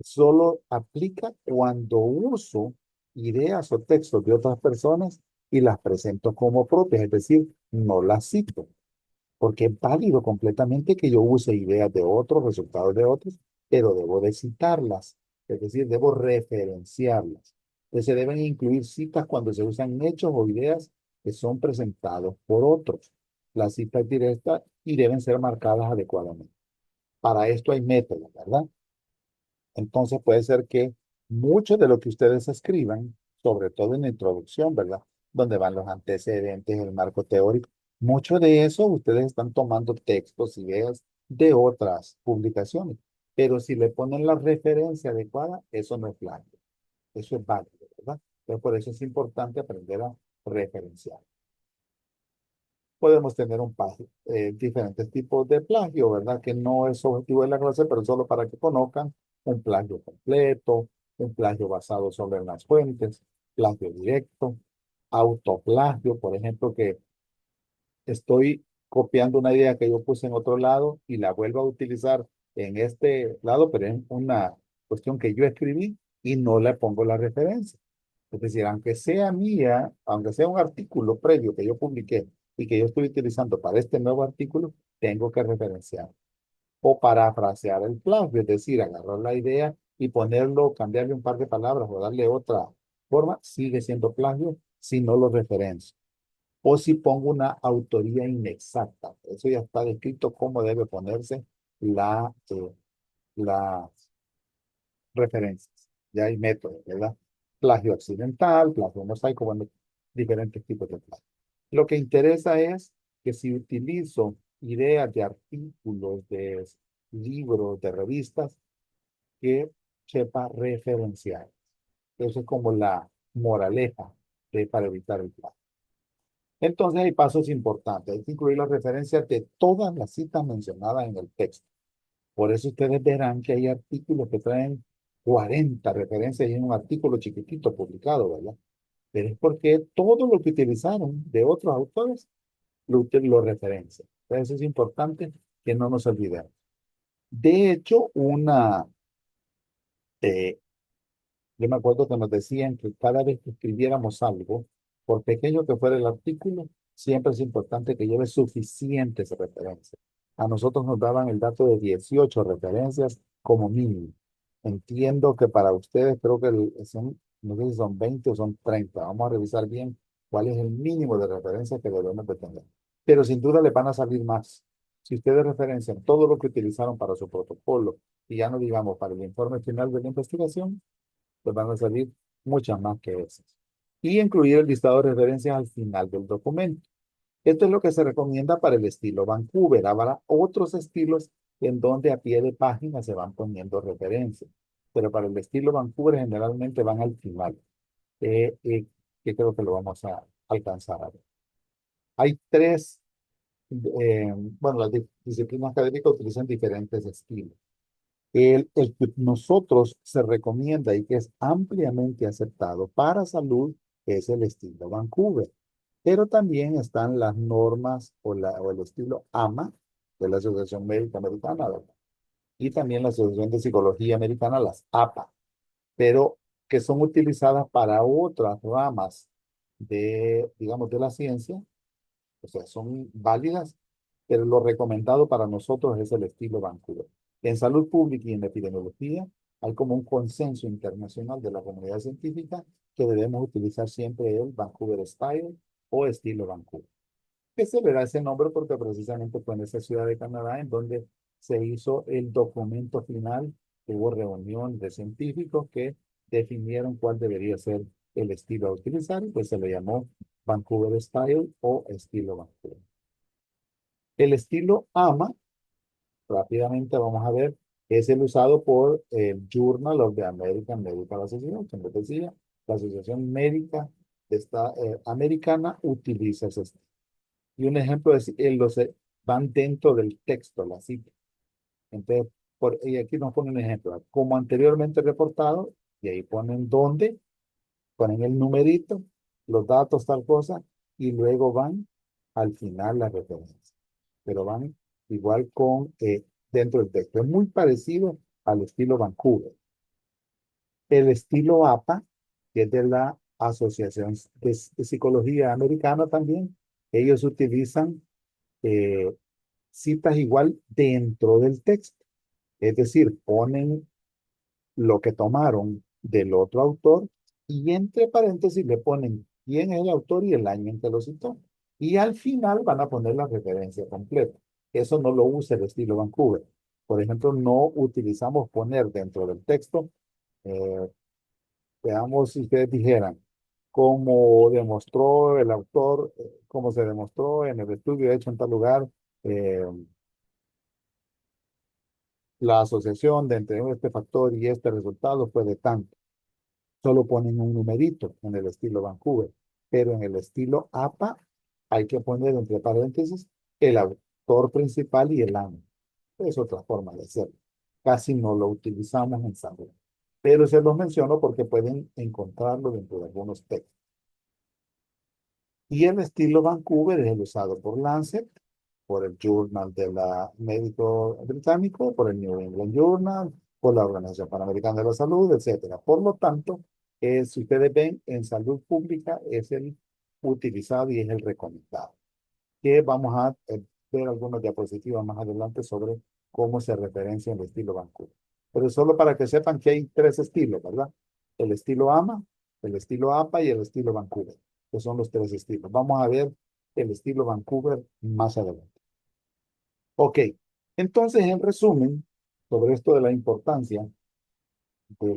solo aplica cuando uso ideas o textos de otras personas y las presento como propias, es decir, no las cito porque es válido completamente que yo use ideas de otros, resultados de otros, pero debo de citarlas, es decir, debo referenciarlas. Entonces se deben incluir citas cuando se usan hechos o ideas que son presentados por otros. Las citas directas y deben ser marcadas adecuadamente. Para esto hay métodos, ¿verdad? Entonces puede ser que mucho de lo que ustedes escriban, sobre todo en la introducción, ¿verdad? Donde van los antecedentes, el marco teórico, mucho de eso ustedes están tomando textos, ideas de otras publicaciones. Pero si le ponen la referencia adecuada, eso no es plagio. Eso es válido, ¿verdad? Entonces por eso es importante aprender a referenciar. Podemos tener diferentes tipos de plagio, ¿verdad? Que no es objetivo de la clase, pero solo para que conozcan un plagio completo, un plagio basado solo en las fuentes, plagio directo, autoplagio, por ejemplo, que estoy copiando una idea que yo puse en otro lado y la vuelvo a utilizar en este lado, pero en una cuestión que yo escribí y no le pongo la referencia. Es decir, aunque sea mía, aunque sea un artículo previo que yo publiqué y que yo estoy utilizando para este nuevo artículo, tengo que referenciar. O parafrasear el plagio, es decir, agarrar la idea y ponerlo, cambiarle un par de palabras o darle otra forma, sigue siendo plagio si no lo referencio. O si pongo una autoría inexacta. Eso ya está descrito cómo debe ponerse las referencias. Ya hay métodos, ¿verdad? Plagio accidental, plagio mosaico, bueno, diferentes tipos de plagio. Lo que interesa es que si utilizo ideas de artículos, de libros, de revistas, que sepa referenciar. Eso es como la moraleja para evitar el plagio. Entonces hay pasos importantes. Hay que incluir las referencias de todas las citas mencionadas en el texto. Por eso ustedes verán que hay artículos que traen 40 referencias en un artículo chiquitito publicado, ¿verdad? Pero es porque todo lo que utilizaron de otros autores lo referencian. Entonces es importante que no nos olvidemos. De hecho, eh, yo me acuerdo que nos decían que cada vez que escribiéramos algo, por pequeño que fuera el artículo, siempre es importante que lleve suficientes referencias. A nosotros nos daban el dato de 18 referencias como mínimo. Entiendo que para ustedes creo que son, no sé si son 20 o son 30. Vamos a revisar bien cuál es el mínimo de referencias que debemos de tener. Pero sin duda les van a salir más. Si ustedes referencian todo lo que utilizaron para su protocolo y ya no digamos para el informe final de la investigación, pues van a salir muchas más que esas. Y incluir el listado de referencias al final del documento. Esto es lo que se recomienda para el estilo Vancouver. Habrá otros estilos en donde a pie de página se van poniendo referencias. Pero para el estilo Vancouver generalmente van al final, que creo que lo vamos a alcanzar a ver. Hay tres, bueno, las disciplinas académicas utilizan diferentes estilos. El que nosotros se recomienda y que es ampliamente aceptado para salud es el estilo Vancouver. Pero también están las normas o el estilo AMA de la Asociación Médica Americana, ¿verdad? Y también la Asociación de Psicología Americana, las APA, pero que son utilizadas para otras ramas de, digamos, de la ciencia, o sea, son válidas, pero lo recomendado para nosotros es el estilo Vancouver. En salud pública y en epidemiología hay como un consenso internacional de la comunidad científica que debemos utilizar siempre el Vancouver Style o estilo Vancouver, que se le da ese nombre porque precisamente fue en esa ciudad de Canadá en donde se hizo el documento final. Hubo reunión de científicos que definieron cuál debería ser el estilo a utilizar y pues se le llamó Vancouver Style o estilo Vancouver. El estilo AMA, rápidamente vamos a ver, es el usado por el Journal of the American Medical Association, como decía, la Asociación Médica Americana utiliza ese estilo. Y un ejemplo es, van dentro del texto, la cita. Entonces, y aquí nos ponen un ejemplo, como anteriormente reportado, y ahí ponen dónde, ponen el numerito, los datos, tal cosa, y luego van al final las referencias. Pero van igual dentro del texto. Es muy parecido al estilo Vancouver. El estilo APA, que es de la Asociación de Psicología Americana también, ellos utilizan eh, citas igual dentro del texto. Es decir, ponen lo que tomaron del otro autor y entre paréntesis le ponen quién es el autor y el año en que lo citó. Y al final van a poner la referencia completa. Eso no lo usa el estilo Vancouver. Por ejemplo, no utilizamos poner dentro del texto, eh, veamos si ustedes dijeran, cómo demostró el autor, cómo se demostró en el estudio hecho en tal lugar, eh, la asociación de entre este factor y este resultado fue de tanto. Solo ponen un numerito en el estilo Vancouver, pero en el estilo APA hay que poner entre paréntesis el autor principal y el año. Es otra forma de hacerlo. Casi no lo utilizamos en salud. Pero se los menciono porque pueden encontrarlo dentro de algunos textos. Y el estilo Vancouver es el usado por Lancet, por el Journal de la Médico Británico, por el New England Journal, por la Organización Panamericana de la Salud, etcétera. Por lo tanto, si ustedes ven, en salud pública es el utilizado y es el recomendado. Que vamos a ver algunas diapositivas más adelante sobre cómo se referencia el estilo Vancouver. Pero solo para que sepan que hay tres estilos, ¿verdad? El estilo AMA, el estilo APA y el estilo Vancouver, que son los tres estilos. Vamos a ver el estilo Vancouver más adelante. Ok, entonces en resumen, sobre esto de la importancia de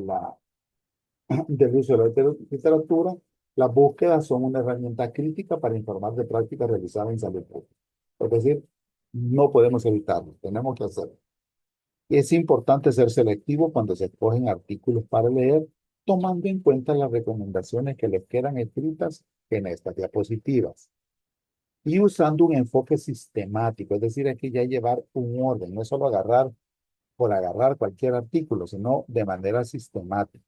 del uso de la literatura, las búsquedas son una herramienta crítica para informar de prácticas realizadas en salud pública. Es decir, no podemos evitarlo, tenemos que hacerlo. Es importante ser selectivo cuando se escogen artículos para leer, tomando en cuenta las recomendaciones que les quedan escritas en estas diapositivas. Y usando un enfoque sistemático, es decir, hay que ya llevar un orden, no es solo agarrar por agarrar cualquier artículo, sino de manera sistemática.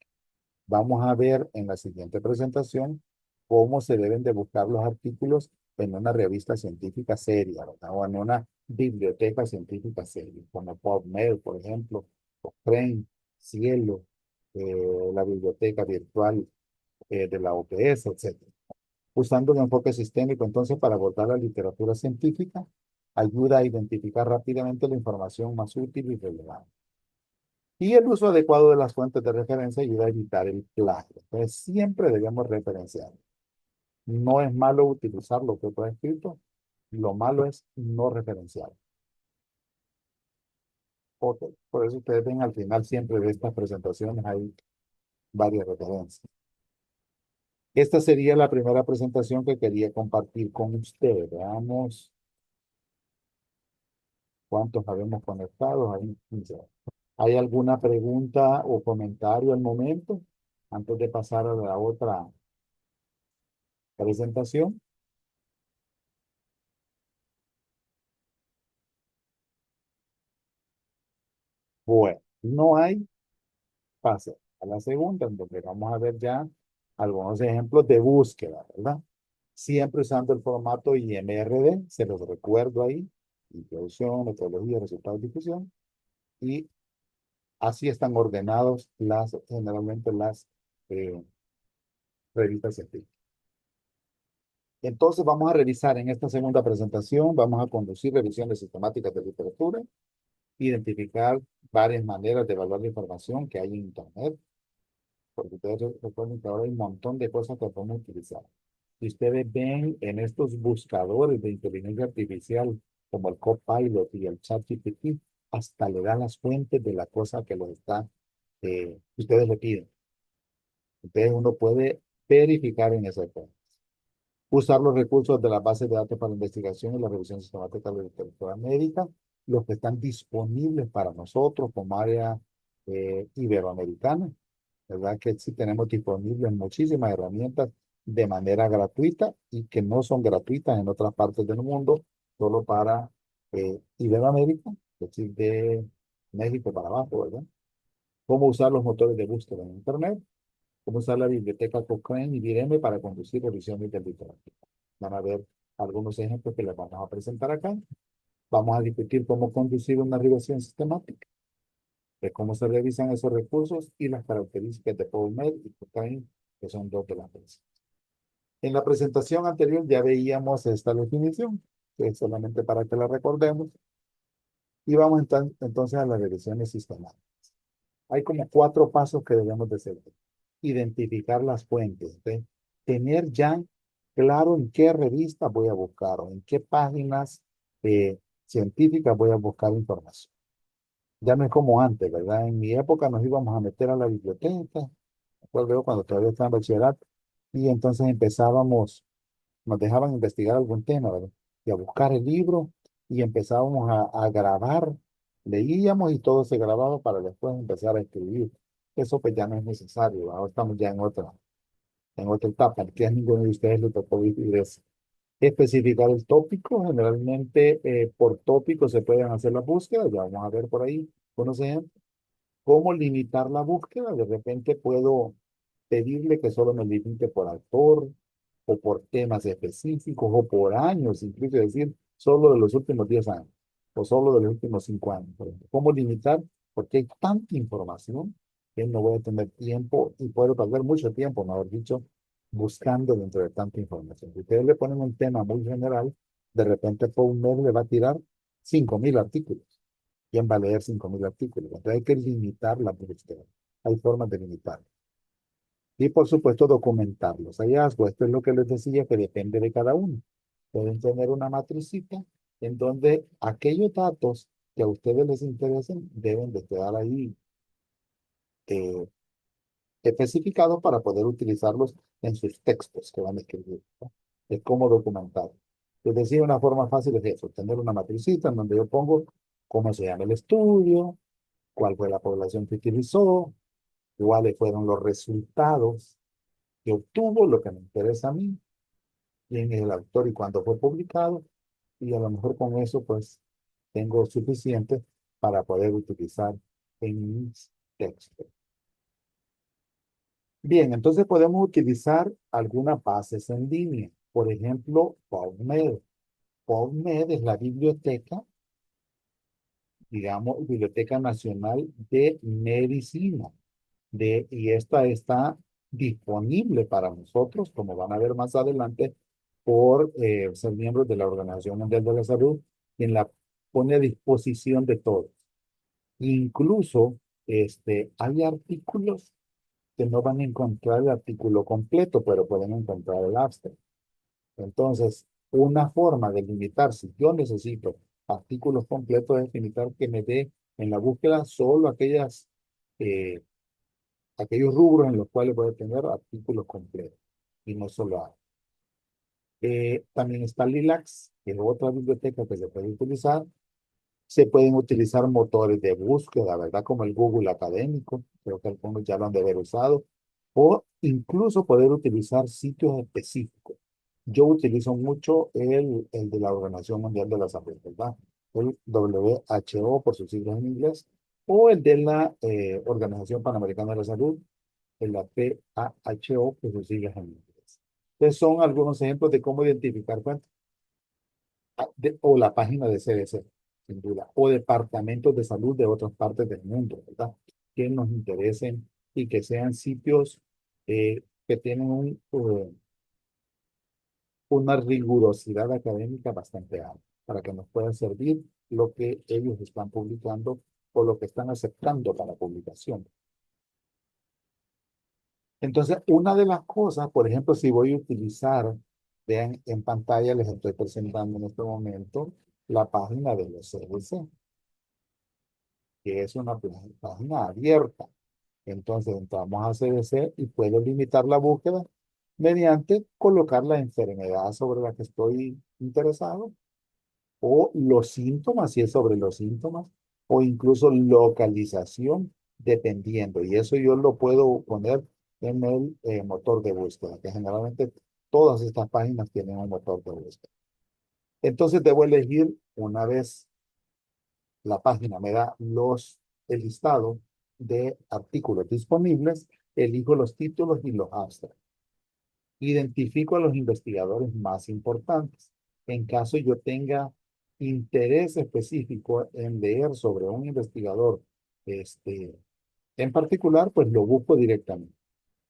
Vamos a ver en la siguiente presentación cómo se deben de buscar los artículos en una revista científica seria, ¿verdad? O en una biblioteca científica seria, como PubMed, por ejemplo, Cochrane, Cielo, la biblioteca virtual de la OPS, etcétera. Usando un enfoque sistémico, entonces, para abordar la literatura científica, ayuda a identificar rápidamente la información más útil y relevante. Y el uso adecuado de las fuentes de referencia ayuda a evitar el plagio. Entonces, siempre debemos referenciar. No es malo utilizar lo que fue escrito, lo malo es no referenciar. Ok, por eso ustedes ven al final siempre de estas presentaciones hay varias referencias. Esta sería la primera presentación que quería compartir con ustedes. Veamos cuántos habemos conectado. Ahí, 15. ¿Hay alguna pregunta o comentario al momento antes de pasar a la otra presentación? Bueno, no hay, pase a la segunda, en donde vamos a ver ya algunos ejemplos de búsqueda, ¿verdad? Siempre usando el formato IMRD, se los recuerdo ahí, introducción, metodología, resultados, difusión, y así están ordenados generalmente las eh, revistas científicas. Entonces vamos a revisar en esta segunda presentación, vamos a conducir revisiones sistemáticas de literatura, identificar varias maneras de evaluar la información que hay en Internet, porque ustedes recuerden que ahora hay un montón de cosas que podemos utilizar. Si ustedes ven en estos buscadores de inteligencia artificial, como el Copilot y el ChatGPT, hasta le dan las fuentes de la cosa que ustedes le piden. Entonces uno puede verificar en esa fuente. Usar los recursos de la base de datos para investigación y la revisión sistemática de la literatura médica, los que están disponibles para nosotros como área iberoamericana. ¿Verdad? Que sí tenemos disponibles muchísimas herramientas de manera gratuita y que no son gratuitas en otras partes del mundo, solo para Iberoamérica, es decir, de México para abajo, ¿verdad? Cómo usar los motores de búsqueda en Internet, cómo usar la biblioteca Cochrane y Vireme para conducir revisiones de literatura. Van a ver algunos ejemplos que les vamos a presentar acá. Vamos a discutir cómo conducir una revisión sistemática, de cómo se revisan esos recursos y las características de PubMed y Cochrane, que son dos de las tres. En la presentación anterior ya veíamos esta definición, que es solamente para que la recordemos, y vamos entonces a las revisiones sistemáticas. Hay como 4 pasos que debemos de hacer. Identificar las fuentes, ¿sí? Tener ya claro en qué revista voy a buscar o en qué páginas científicas voy a buscar información. Ya no es como antes, ¿verdad? En mi época nos íbamos a meter a la biblioteca, recuerdo cuando todavía estaba en bachillerato, y entonces empezábamos, nos dejaban investigar algún tema, ¿verdad? Y a buscar el libro y empezábamos a grabar, leíamos y todo se grababa para después empezar a escribir. Eso pues ya no es necesario, ahora estamos ya en otra etapa, que a ninguno de ustedes le tocó vivir eso. Especificar el tópico, generalmente por tópico se pueden hacer las búsquedas, ya vamos a ver por ahí unos ejemplos. ¿Cómo limitar la búsqueda? De repente puedo pedirle que solo me limite por autor o por temas específicos o por años, incluso decir solo de los últimos 10 años o solo de los últimos 5 años, por ejemplo. ¿Cómo limitar? Porque hay tanta información que no voy a tener tiempo y puedo perder mucho tiempo, mejor dicho, buscando dentro de tanta información. Si ustedes le ponen un tema muy general, de repente por un mes le va a tirar 5.000 artículos. ¿Quién va a leer 5.000 artículos? Entonces hay que limitar la búsqueda. Hay formas de limitar. Y por supuesto documentar los hallazgos. Esto es lo que les decía que depende de cada uno. Pueden tener una matricita en donde aquellos datos que a ustedes les interesen deben de quedar ahí eh, especificados para poder utilizarlos en sus textos que van a escribir, ¿no? Es como documentar. Les decía, una forma fácil es eso, tener una matricita en donde yo pongo cómo se llama el estudio, cuál fue la población que utilizó, cuáles fueron los resultados que obtuvo, lo que me interesa a mí, quién es el autor y cuándo fue publicado, y a lo mejor con eso pues tengo suficiente para poder utilizar en mis textos. Bien, entonces podemos utilizar algunas bases en línea. Por ejemplo, PubMed. PubMed es la biblioteca, digamos, Biblioteca Nacional de Medicina. Y esta está disponible para nosotros, como van a ver más adelante, por ser miembros de la Organización Mundial de la Salud, quien la pone a disposición de todos. Incluso hay artículos que no van a encontrar el artículo completo, pero pueden encontrar el abstract. Entonces, una forma de limitar, si yo necesito artículos completos, es limitar que me dé en la búsqueda solo eh, aquellos rubros en los cuales voy a tener artículos completos y no solo A. También está Lilacs, que es otra biblioteca que se puede utilizar. Se pueden utilizar motores de búsqueda, ¿verdad? Como el Google Académico, creo que algunos ya lo han de haber usado, o incluso poder utilizar sitios específicos. Yo utilizo mucho el de la Organización Mundial de la Salud, ¿verdad? El WHO por sus siglas en inglés, o el de la Organización Panamericana de la Salud, en la PAHO por sus siglas en inglés. Entonces son algunos ejemplos de cómo identificar fuentes o la página de CDC, sin duda, o departamentos de salud de otras partes del mundo, ¿verdad? Que nos interesen y que sean sitios que tienen una rigurosidad académica bastante alta, para que nos puedan servir lo que ellos están publicando o lo que están aceptando para publicación. Entonces, una de las cosas, por ejemplo, si voy a utilizar, vean en pantalla, les estoy presentando en este momento la página de los CDC, que es una página abierta. Entonces entramos a CDC y puedo limitar la búsqueda mediante colocar la enfermedad sobre la que estoy interesado o los síntomas, si es sobre los síntomas, o incluso localización, dependiendo. Y eso yo lo puedo poner en el motor de búsqueda, que generalmente todas estas páginas tienen un motor de búsqueda. Entonces debo elegir una vez la página me da el listado de artículos disponibles, elijo los títulos y los abstracts. Identifico a los investigadores más importantes. En caso yo tenga interés específico en leer sobre un investigador en particular, pues lo busco directamente.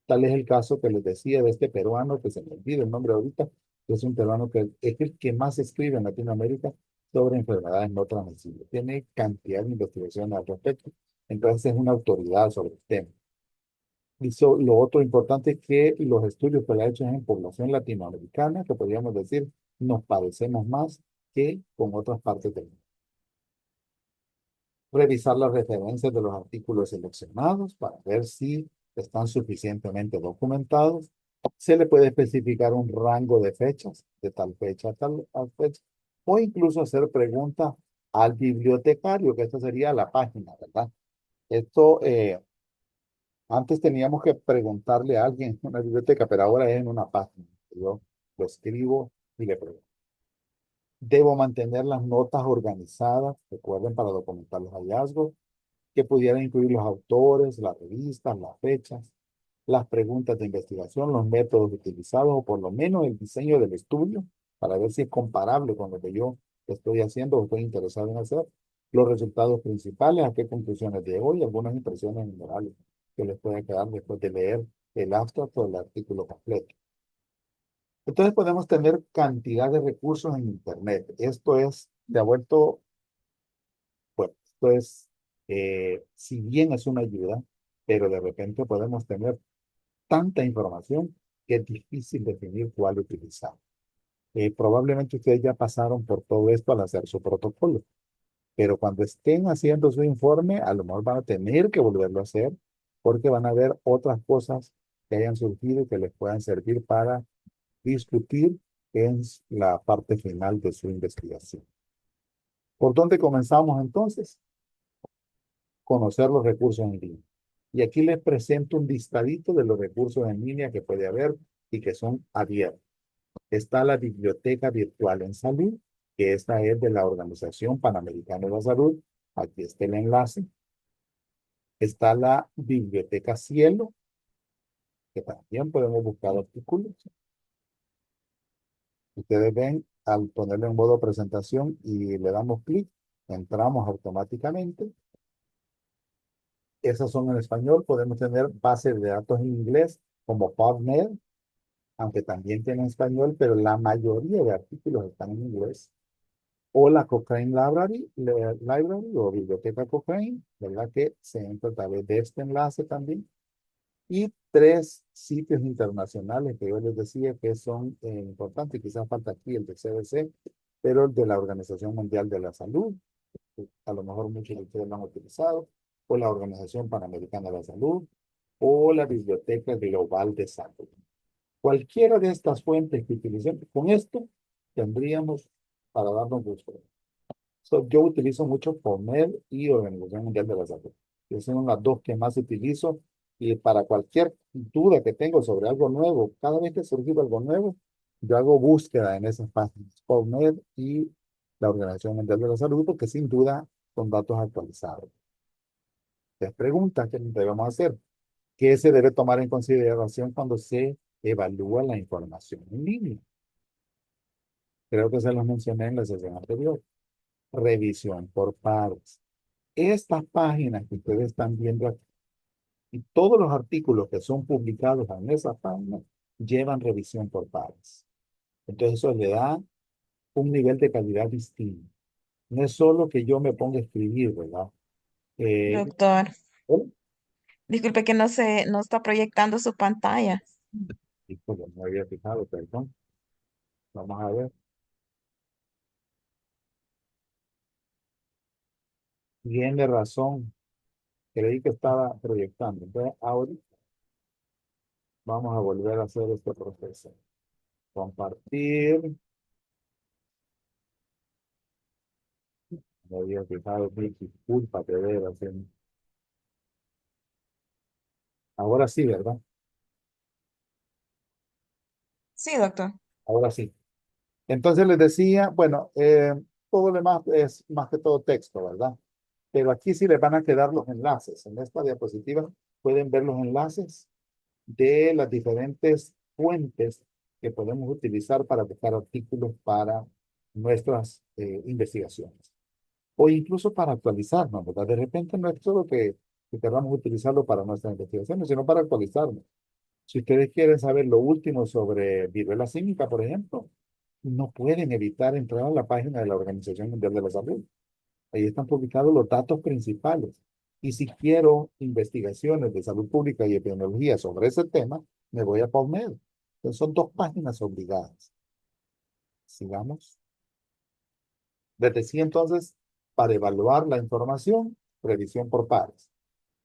Tal es el caso que les decía de este peruano, que se me olvida el nombre ahorita, que es un peruano que es el que más escribe en Latinoamérica sobre enfermedades no transmisibles. Tiene cantidad de investigaciones al respecto, entonces es una autoridad sobre el tema. Y lo otro importante es que los estudios que le ha hecho en población latinoamericana, que podríamos decir, nos parecemos más que con otras partes del mundo. Revisar las referencias de los artículos seleccionados para ver si están suficientemente documentados. Se le puede especificar un rango de fechas, de tal fecha a tal fecha, o incluso hacer preguntas al bibliotecario, que esta sería la página, ¿verdad? Esto, antes teníamos que preguntarle a alguien en una biblioteca, pero ahora es en una página. Yo lo escribo Y le pregunto, ¿debo mantener las notas organizadas, recuerden, para documentar los hallazgos, que pudieran incluir los autores, las revistas, las fechas, las preguntas de investigación, los métodos utilizados o por lo menos el diseño del estudio para ver si es comparable con lo que yo estoy haciendo o estoy interesado en hacer, los resultados principales, a qué conclusiones llego y algunas impresiones generales que les pueda quedar después de leer el abstract o el artículo completo? Entonces podemos tener cantidad de recursos en Internet. Esto es, se ha vuelto, bueno, esto es, si bien es una ayuda, pero de repente podemos tener tanta información que es difícil definir cuál utilizar. Probablemente ustedes ya pasaron por todo esto al hacer su protocolo, pero cuando estén haciendo su informe, a lo mejor van a tener que volverlo a hacer porque van a ver otras cosas que hayan surgido y que les puedan servir para discutir en la parte final de su investigación. ¿Por dónde comenzamos entonces? Conocer los recursos en línea. Y aquí les presento un listadito de los recursos en línea que puede haber y que son abiertos. Está la Biblioteca Virtual en Salud, que esta es de la Organización Panamericana de la Salud. Aquí está el enlace. Está la Biblioteca Cielo, que también podemos buscar artículos. Ustedes ven, al ponerle en modo presentación y le damos clic, entramos automáticamente. Esas son en español. Podemos tener bases de datos en inglés como PubMed, aunque también tiene español, pero la mayoría de artículos están en inglés. O la Cochrane Library o Biblioteca Cochrane, ¿verdad? Que se entra a través de este enlace también. Y tres sitios internacionales que yo les decía que son importantes, quizás falta aquí el de CDC, pero el de la Organización Mundial de la Salud, que a lo mejor muchos de ustedes lo han utilizado, o la Organización Panamericana de la Salud, o la Biblioteca Global de Salud. Cualquiera de estas fuentes que utilicen, con esto tendríamos para darnos gusto. So, yo utilizo mucho PubMed y Organización Mundial de la Salud. Esas son las dos que más utilizo y para cualquier duda que tengo sobre algo nuevo, cada vez que surge algo nuevo, yo hago búsqueda en esas páginas, PubMed y la Organización Mundial de la Salud, porque sin duda son datos actualizados. Les preguntan qué debemos hacer, qué se debe tomar en consideración cuando se evalúa la información en línea. Creo que se los mencioné en la sesión anterior. Revisión por pares. Estas páginas que ustedes están viendo aquí y todos los artículos que son publicados en esa página llevan revisión por pares. Entonces eso le da un nivel de calidad distinto. No es solo que yo me ponga a escribir, ¿verdad? Eh, Doctor, oh, disculpe que no está proyectando su pantalla. híjole, no había fijado, perdón. Vamos a ver. Tiene razón. Creí que estaba proyectando. Entonces, ahora vamos a volver a hacer este proceso. Compartir. Me había fijado, mil disculpas, de veras. Ahora sí, ¿verdad? Sí, doctor. Ahora sí. Entonces les decía, bueno, todo lo demás es más que todo texto, ¿verdad? Pero aquí sí les van a quedar los enlaces. En esta diapositiva pueden ver los enlaces de las diferentes fuentes que podemos utilizar para buscar artículos para nuestras investigaciones. O incluso para actualizarnos, ¿verdad? De repente no es solo que queramos utilizarlo para nuestras investigaciones, sino para actualizarnos. Si ustedes quieren saber lo último sobre viruela símica, por ejemplo, no pueden evitar entrar a la página de la Organización Mundial de la Salud. Ahí están publicados los datos principales. Y si quiero investigaciones de salud pública y epidemiología sobre ese tema, me voy a PubMed. Entonces son dos páginas obligadas. Sigamos. Les decía entonces, para evaluar la información, revisión por pares.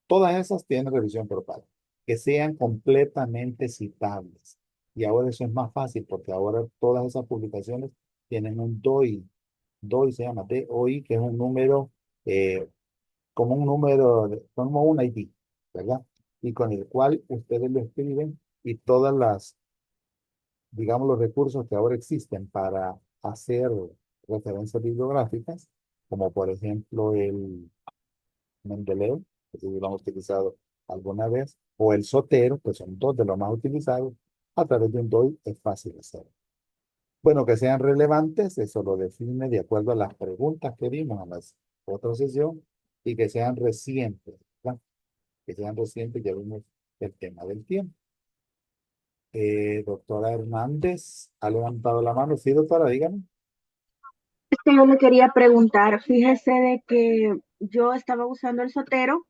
Todas esas tienen revisión por pares. Que sean completamente citables. Y ahora eso es más fácil porque ahora todas esas publicaciones tienen un DOI. DOI se llama DOI, que es un número, como un número, como un ID, ¿verdad? Y con el cual ustedes lo escriben y todas las digamos, los recursos que ahora existen para hacer referencias bibliográficas, como por ejemplo el Mendeley, que sí lo hemos utilizado alguna vez, o el Zotero, que son dos de los más utilizados, a través de un DOI es fácil hacerlo. Bueno, que sean relevantes, eso lo define de acuerdo a las preguntas que vimos en la otra sesión y que sean recientes, ¿verdad? Que sean recientes, ya vimos el tema del tiempo. Doctora Hernández, ha levantado la mano. Sí, doctora, dígame. Es que yo le quería preguntar, fíjese de que yo estaba usando el Sotero,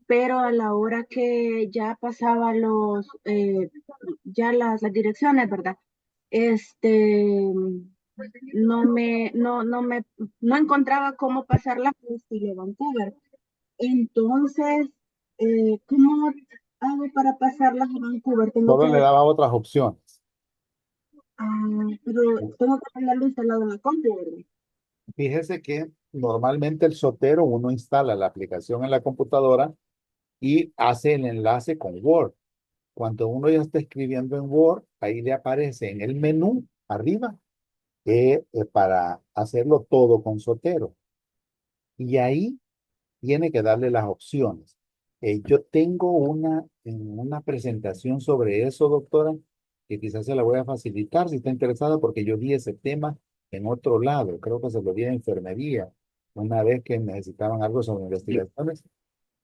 pero a la hora que ya pasaba ya las direcciones, ¿verdad? Este, no encontraba cómo pasar la y Vancouver. Entonces, ¿cómo hago para pasarlas a Vancouver? Tengo Solo que, le daba otras opciones. pero tengo que tenerlo instalado en la compu, ¿verdad? Fíjese que normalmente el Zotero uno instala la aplicación en la computadora y hace el enlace con Word. Cuando uno ya está escribiendo en Word, ahí le aparece en el menú arriba para hacerlo todo con Zotero. Y ahí tiene que darle las opciones. Yo tengo una presentación sobre eso, doctora, que quizás se la voy a facilitar si está interesada, porque yo vi ese tema en otro lado. Creo que se lo vi a enfermería una vez que necesitaban algo sobre Sí, investigaciones.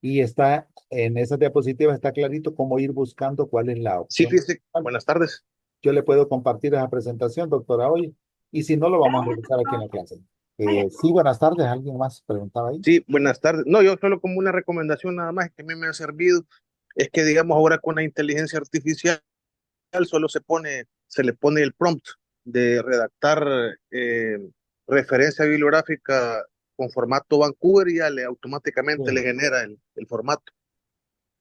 Y está en esa diapositiva, está clarito cómo ir buscando cuál es la sí, opción. fíjese, buenas tardes. Yo le puedo compartir esa presentación, doctora, hoy. Y si no, lo vamos a revisar aquí en la clase. Sí, buenas tardes. ¿Alguien más preguntaba ahí? Sí, buenas tardes. No, yo solo como una recomendación nada más que a mí me ha servido, es que digamos ahora con la inteligencia artificial solo se le pone el prompt de redactar referencia bibliográfica con formato Vancouver y ya automáticamente le Sí. genera el formato.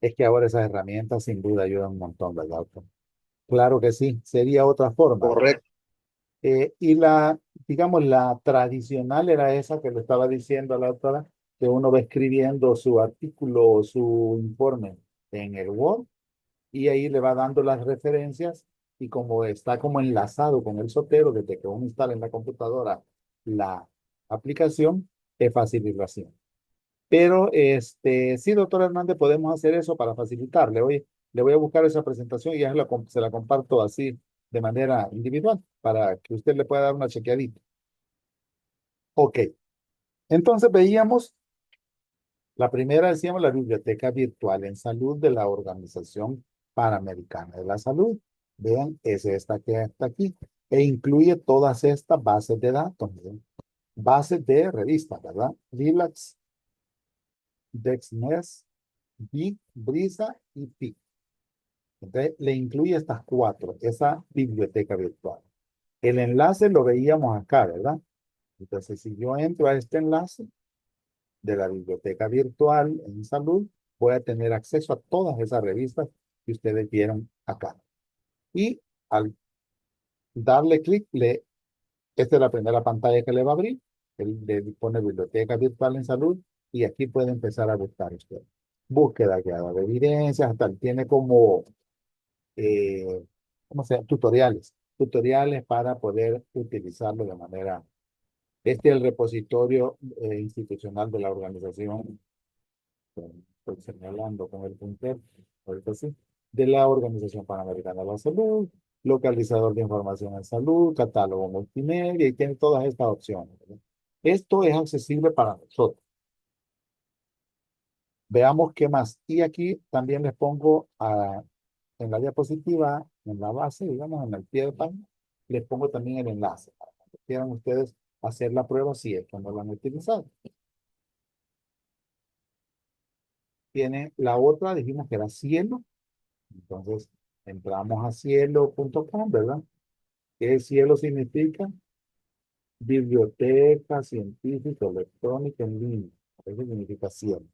Es que ahora esas herramientas sin duda ayudan un montón, ¿verdad, doctor? Claro que sí, sería otra forma, ¿verdad? Correcto. Y digamos, la tradicional era esa que le estaba diciendo a la doctora, que uno va escribiendo su artículo o su informe en el Word y ahí le va dando las referencias y como está como enlazado con el Zotero, desde que uno instala en la computadora la aplicación, es fácil irlo haciendo. Pero sí, doctor Hernández, podemos hacer eso para facilitarle. Oye, le voy a buscar esa presentación y ya se la comparto así de manera individual para que usted le pueda dar una chequeadita. Ok, entonces veíamos la primera, decíamos, la biblioteca virtual en salud de la Organización Panamericana de la Salud. Vean, es esta que está aquí. E incluye todas estas bases de datos. Miren. Bases de revistas, ¿verdad? Relax, DexNest, Big, Brisa y PIC. Entonces, le incluye estas cuatro, esa biblioteca virtual. El enlace lo veíamos acá, ¿verdad? Entonces, si yo entro a este enlace de la biblioteca virtual en salud, voy a tener acceso a todas esas revistas que ustedes vieron acá. Y al darle clic, esta es la primera pantalla que le va a abrir. Él le pone biblioteca virtual en salud y aquí puede empezar a buscar usted. Búsqueda guiada de evidencias, hasta tiene como ¿cómo se llama? Tutoriales. Tutoriales para poder utilizarlo de manera. Este es el repositorio institucional de la organización, estoy señalando con el puntero, ahorita sí, de la Organización Panamericana de la Salud, localizador de información en salud, catálogo multimedia y tiene todas estas opciones, ¿verdad? Esto es accesible para nosotros. Veamos qué más. Y aquí también les pongo en la diapositiva, en la base, digamos, en el pie de página, les pongo también el enlace para que quieran ustedes hacer la prueba si es que no lo han utilizado. Tiene la otra, dijimos que era Cielo. Entonces, entramos a cielo.com, ¿verdad? ¿Qué cielo significa? Biblioteca científica electrónica en línea. Eso significa cielo.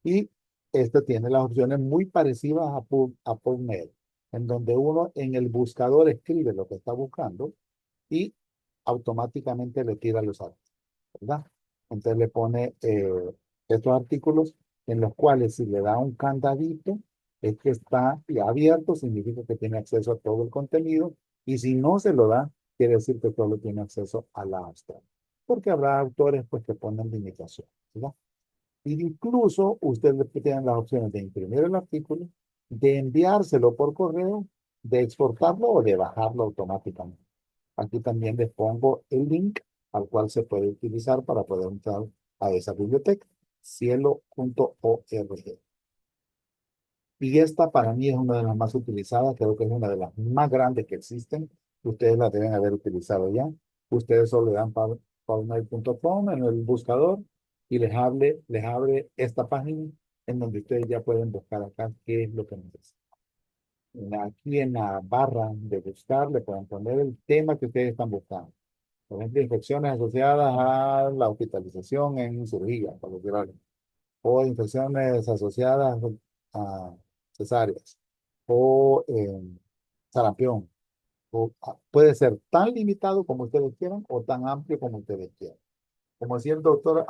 Y este tiene las opciones muy parecidas a PubMed, en donde uno en el buscador escribe lo que está buscando y automáticamente le tira los artículos, ¿verdad? Entonces le pone estos artículos en los cuales si le da un candadito, es que está ya abierto, significa que tiene acceso a todo el contenido Y si no se lo da, quiere decir que solo tiene acceso a la abstracta. Porque habrá autores pues, que ponen limitaciones, ¿verdad? Y incluso ustedes tienen las opciones de imprimir el artículo, de enviárselo por correo, de exportarlo o de bajarlo automáticamente. Aquí también les pongo el link al cual se puede utilizar para poder entrar a esa biblioteca, cielo.org. Y esta para mí es una de las más utilizadas, creo que es una de las más grandes que existen. Ustedes la deben haber utilizado ya. Ustedes solo le dan pubmed.com en el buscador y les abre esta página en donde ustedes ya pueden buscar acá qué es lo que necesitan. Aquí en la barra de buscar le pueden poner el tema que ustedes están buscando. Por ejemplo, infecciones asociadas a la hospitalización en cirugía, por decir algo, o infecciones asociadas a cesáreas, o sarampión. Puede ser tan limitado como ustedes quieran o tan amplio como ustedes quieran. Como decía el doctor,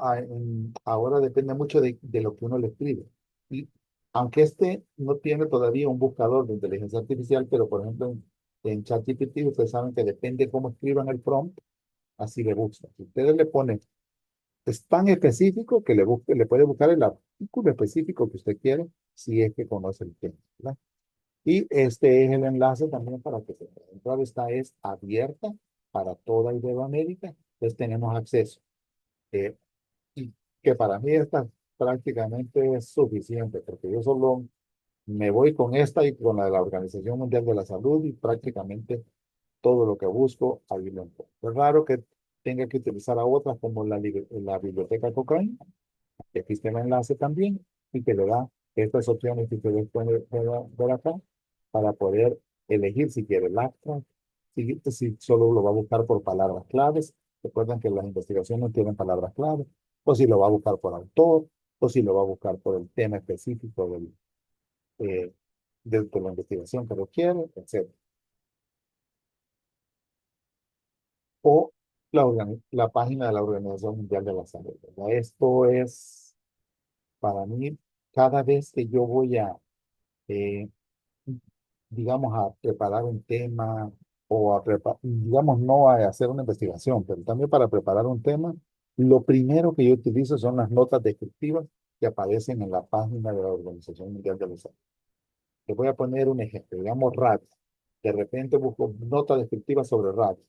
ahora depende mucho de lo que uno le escribe. Y aunque este no tiene todavía un buscador de inteligencia artificial, pero por ejemplo en ChatGPT ustedes saben que depende cómo escriban el prompt, así le busca. Si ustedes le ponen, es tan específico que le puede buscar el artículo específico que usted quiere, si es que conoce el tema, ¿verdad? Y este es el enlace también para que se pueda entrar. Esta es abierta para toda Iberoamérica, entonces tenemos acceso. Eh, y que para mí esta prácticamente es suficiente, porque yo solo me voy con esta y con la de la Organización Mundial de la Salud y prácticamente todo lo que busco, ahí lo encuentro. Es raro que tenga que utilizar a otras como la biblioteca Cochrane, que aquí está el enlace también, y que le da estas opciones que ustedes pueden ver acá para poder elegir si quiere el abstract, si solo lo va a buscar por palabras claves. Recuerden que las investigaciones no tienen palabras claves, o si lo va a buscar por autor, o si lo va a buscar por el tema específico eh, de la investigación que lo quiere, etc. O la página de la Organización Mundial de la Salud, ¿verdad? Esto es, para mí, cada vez que yo voy eh, digamos, a preparar un tema o digamos, no a hacer una investigación, pero también para preparar un tema, lo primero que yo utilizo son las notas descriptivas que aparecen en la página de la Organización Mundial de la Salud. Les voy a poner un ejemplo, digamos rabia. De repente busco notas descriptivas sobre rabia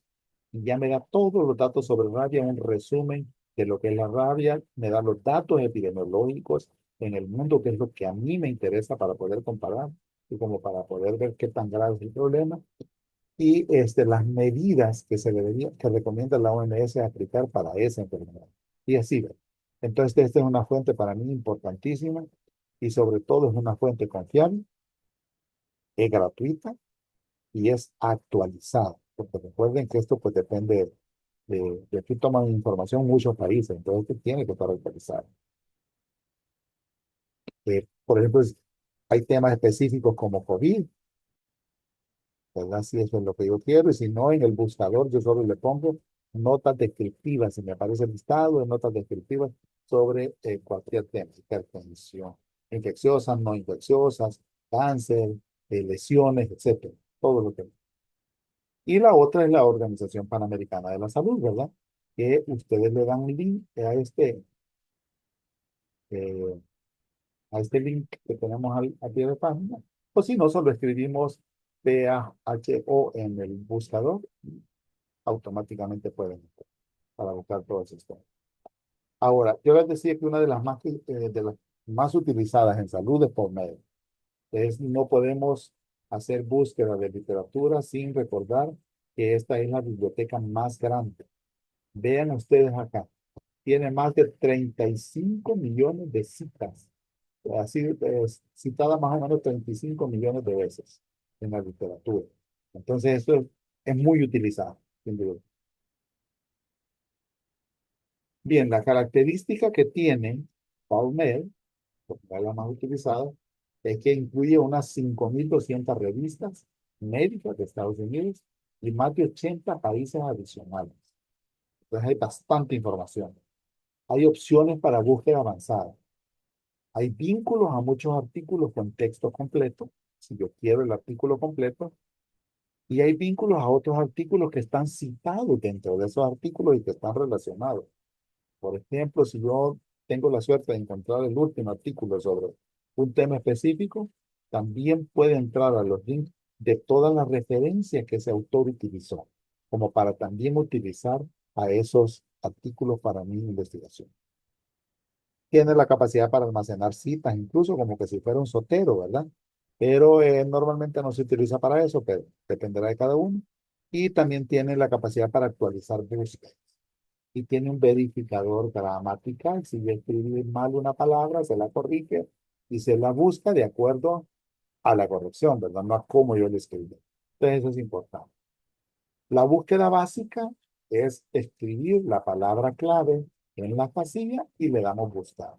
y ya me da todos los datos sobre rabia, un resumen de lo que es la rabia, me da los datos epidemiológicos en el mundo, que es lo que a mí me interesa para poder comparar y como para poder ver qué tan grave es el problema y las medidas que que recomienda la OMS aplicar para esa enfermedad. Y así, ¿ve? Entonces, esta es una fuente para mí importantísima y sobre todo es una fuente confiable, es gratuita y es actualizada, porque recuerden que esto pues depende de aquí toman información muchos países, entonces tiene que estar actualizado. Por ejemplo, hay temas específicos como COVID, ¿verdad? Si eso es lo que yo quiero, y si no, en el buscador yo solo le pongo notas descriptivas, si me aparece el listado de notas descriptivas sobre cualquier tema, hipertensión, infecciosas, no infecciosas, cáncer, lesiones, etcétera, todo lo que. Y la otra es la Organización Panamericana de la Salud, ¿verdad? Que ustedes le dan un link eh, a este link que tenemos al pie de página. O si no, solo escribimos PAHO en el buscador, automáticamente pueden para buscar todos estos. Ahora, yo les decía que una de las más utilizadas en salud es PubMed. No podemos hacer búsqueda de literatura sin recordar que esta es la biblioteca más grande. Vean ustedes acá, tiene más de 35 millones de citas, así citada más o menos 35 millones de veces en la literatura. Entonces, esto es muy utilizado, sin duda. Bien, la característica que tiene PubMed, porque es la más utilizada, es que incluye unas 5.200 revistas médicas de Estados Unidos y más de 80 países adicionales. Entonces hay bastante información. Hay opciones para búsqueda avanzada. Hay vínculos a muchos artículos con texto completo. Si yo quiero el artículo completo, Y hay vínculos a otros artículos que están citados dentro de esos artículos y que están relacionados. Por ejemplo, si yo tengo la suerte de encontrar el último artículo sobre un tema específico, también puede entrar a los links de todas las referencias que ese autor utilizó, como para también utilizar a esos artículos para mi investigación. Tiene la capacidad para almacenar citas, incluso como que si fuera un sotero, ¿verdad? Pero normalmente no se utiliza para eso, pero dependerá de cada uno. Y también tiene la capacidad para actualizar búsquedas y tiene un verificador gramatical. Si yo escribí mal una palabra, se la corrige y se la busca de acuerdo a la corrección, ¿verdad? No a cómo yo la escribí. Entonces, eso es importante. La búsqueda básica es escribir la palabra clave en la casilla y le damos buscar.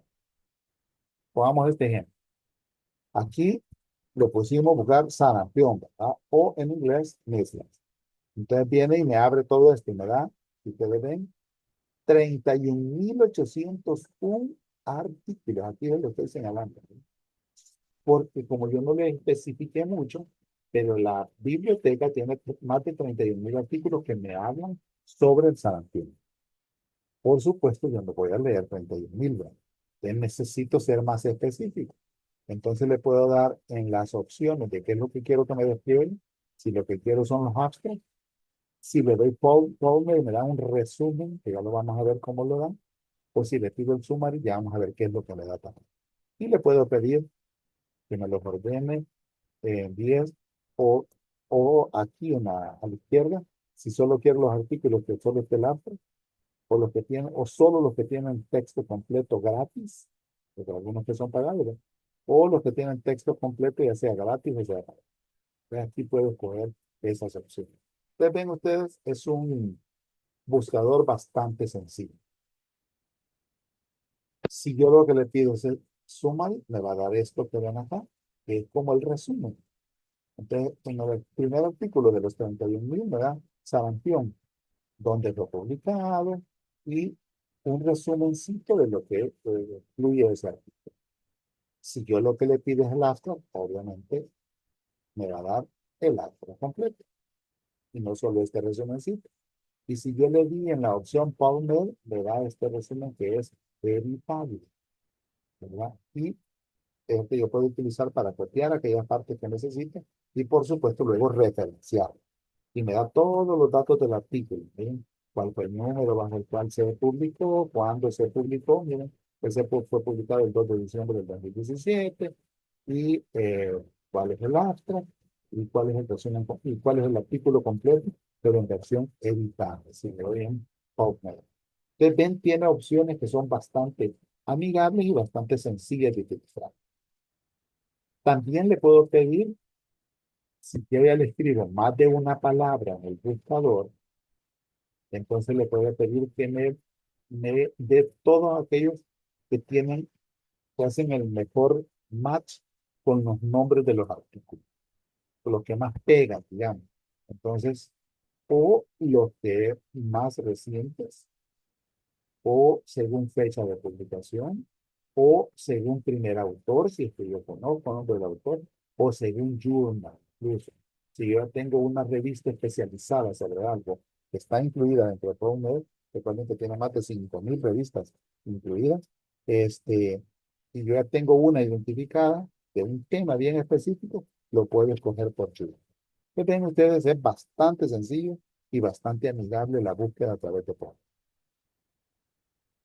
Pongamos este ejemplo. Aquí lo pusimos buscar sarampión, ¿verdad? O en inglés, measles. Entonces viene y me abre todo esto y me da, si ustedes ven, 31.801 artículos. Aquí lo estoy señalando, ¿no? Porque como yo no le especifiqué mucho, pero la biblioteca tiene más de 31.000 artículos que me hablan sobre el sarampión. Por supuesto, yo no voy a leer 31.000, ¿verdad? Entonces necesito ser más específico. Entonces le puedo dar en las opciones de qué es lo que quiero que me despliegue. Si lo que quiero son los abstracts, si le doy Power, me da un resumen, que ya lo vamos a ver cómo lo dan. O si le pido el summary, ya vamos a ver qué es lo que me da también. Y le puedo pedir que me los ordene en 10 o, o aquí a la izquierda, si solo quiero los artículos que solo esté el abstract, o los que tienen, o solo los que tienen texto completo gratis, porque algunos que son pagados, ¿verdad? O los que tienen texto completo, ya sea gratis o sea pagado. Entonces, aquí puedo escoger esas opciones. Entonces, ven ustedes, es un buscador bastante sencillo. Si yo lo que le pido es el summary, me va a dar esto que ven acá, que es como el resumen. Entonces, en el primer artículo de los 31.000 me da sarampión, donde fue publicado y un resumencito de lo que incluye ese artículo. Si yo lo que le pido es el abstract, obviamente me va a dar el abstract completo y no solo este resumencito. Y si yo le di en la opción PubMed, me da este resumen que es editable, ¿verdad? Y que yo puedo utilizar para copiar aquellas partes que necesite y por supuesto luego referenciar. Y me da todos los datos del artículo. Miren, cuál fue el número bajo el cual se publicó, cuándo se publicó. Miren, ese fue publicado el 2 de diciembre del 2017 y cuál es el abstract y cuál es el resumen y cuál es el artículo completo, pero en versión editable, si lo doy en PubMed. Entonces, ven, tiene opciones que son bastante amigables y bastante sencillas de utilizar. También le puedo pedir, si yo ya le escribo más de una palabra en el buscador, entonces le puedo pedir que me dé todos aquellos que tienen, que hacen el mejor match con los nombres de los artículos, los que más pegan, digamos. Entonces, o los que más recientes, o según fecha de publicación, o según primer autor, si es que yo conozco el nombre del autor, o según journal, incluso. Si yo tengo una revista especializada sobre algo que está incluida dentro de PubMed, recuerden que tiene más de 5.000 revistas incluidas, y yo ya tengo una identificada de un tema bien específico, lo puedo escoger por journal. Que ven ustedes, es bastante sencillo y bastante amigable la búsqueda a través de PubMed.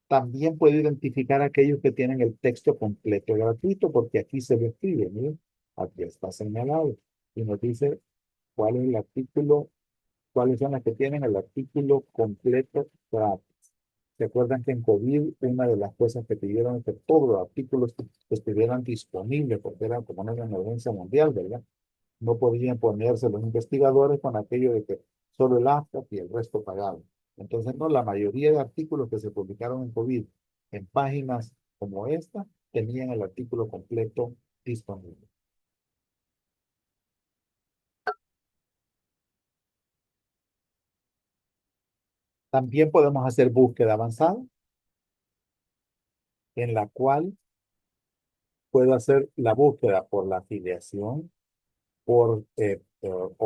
También puede identificar a aquellos que tienen el texto completo gratuito, porque aquí se lo escribe, miren, aquí está señalado y nos dice cuál es el artículo, cuáles son las que tienen el artículo completo gratis. ¿Se acuerdan que en COVID una de las cosas que pidieron es que todos los artículos estuvieran disponibles, porque era como una emergencia mundial, ¿verdad? No podían ponerse los investigadores con aquello de que solo el abstract y el resto pagado. Entonces, no, la mayoría de artículos que se publicaron en COVID en páginas como esta tenían el artículo completo disponible. También podemos hacer búsqueda avanzada, en la cual puedo hacer la búsqueda por la afiliación, o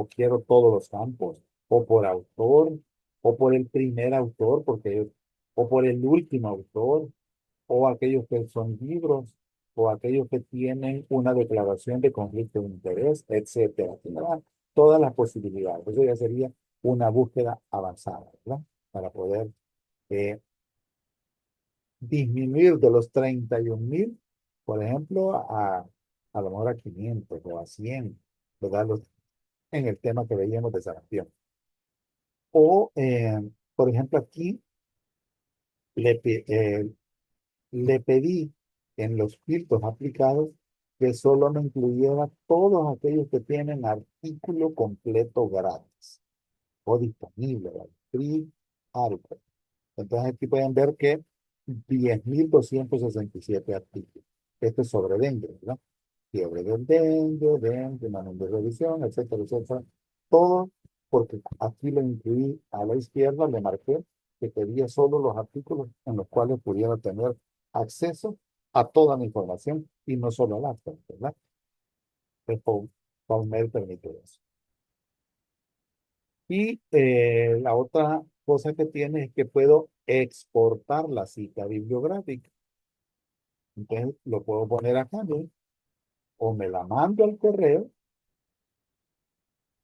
quiero todos los campos, o por autor, o por el primer autor, o por el último autor, o aquellos que son libros, o aquellos que tienen una declaración de conflicto de interés, etcétera. Tendrá todas las posibilidades. Eso ya sería una búsqueda avanzada, ¿verdad? Para poder eh, disminuir de los 31.000, por ejemplo, a lo mejor a 500 o a 100, ¿verdad? En el tema que veíamos de sarampión. O, por ejemplo, aquí le, pe- eh, le pedí en los filtros aplicados que solo me incluyera todos aquellos que tienen artículo completo gratis o disponible, ¿verdad? Free article. Entonces aquí pueden ver que 10.267 artículos. Esto es sobre dengue, ¿verdad? Fiebre del dengue, manual de revisión, etcétera, etcétera. Todo porque aquí lo incluí a la izquierda, le marqué que quería solo los artículos en los cuales pudiera tener acceso a toda la información y no solo al acta, ¿verdad? El PubMed permite eso. Y la otra cosa que tiene es que puedo exportar la cita bibliográfica. Entonces lo puedo poner acá, ¿no? O me la mando al correo,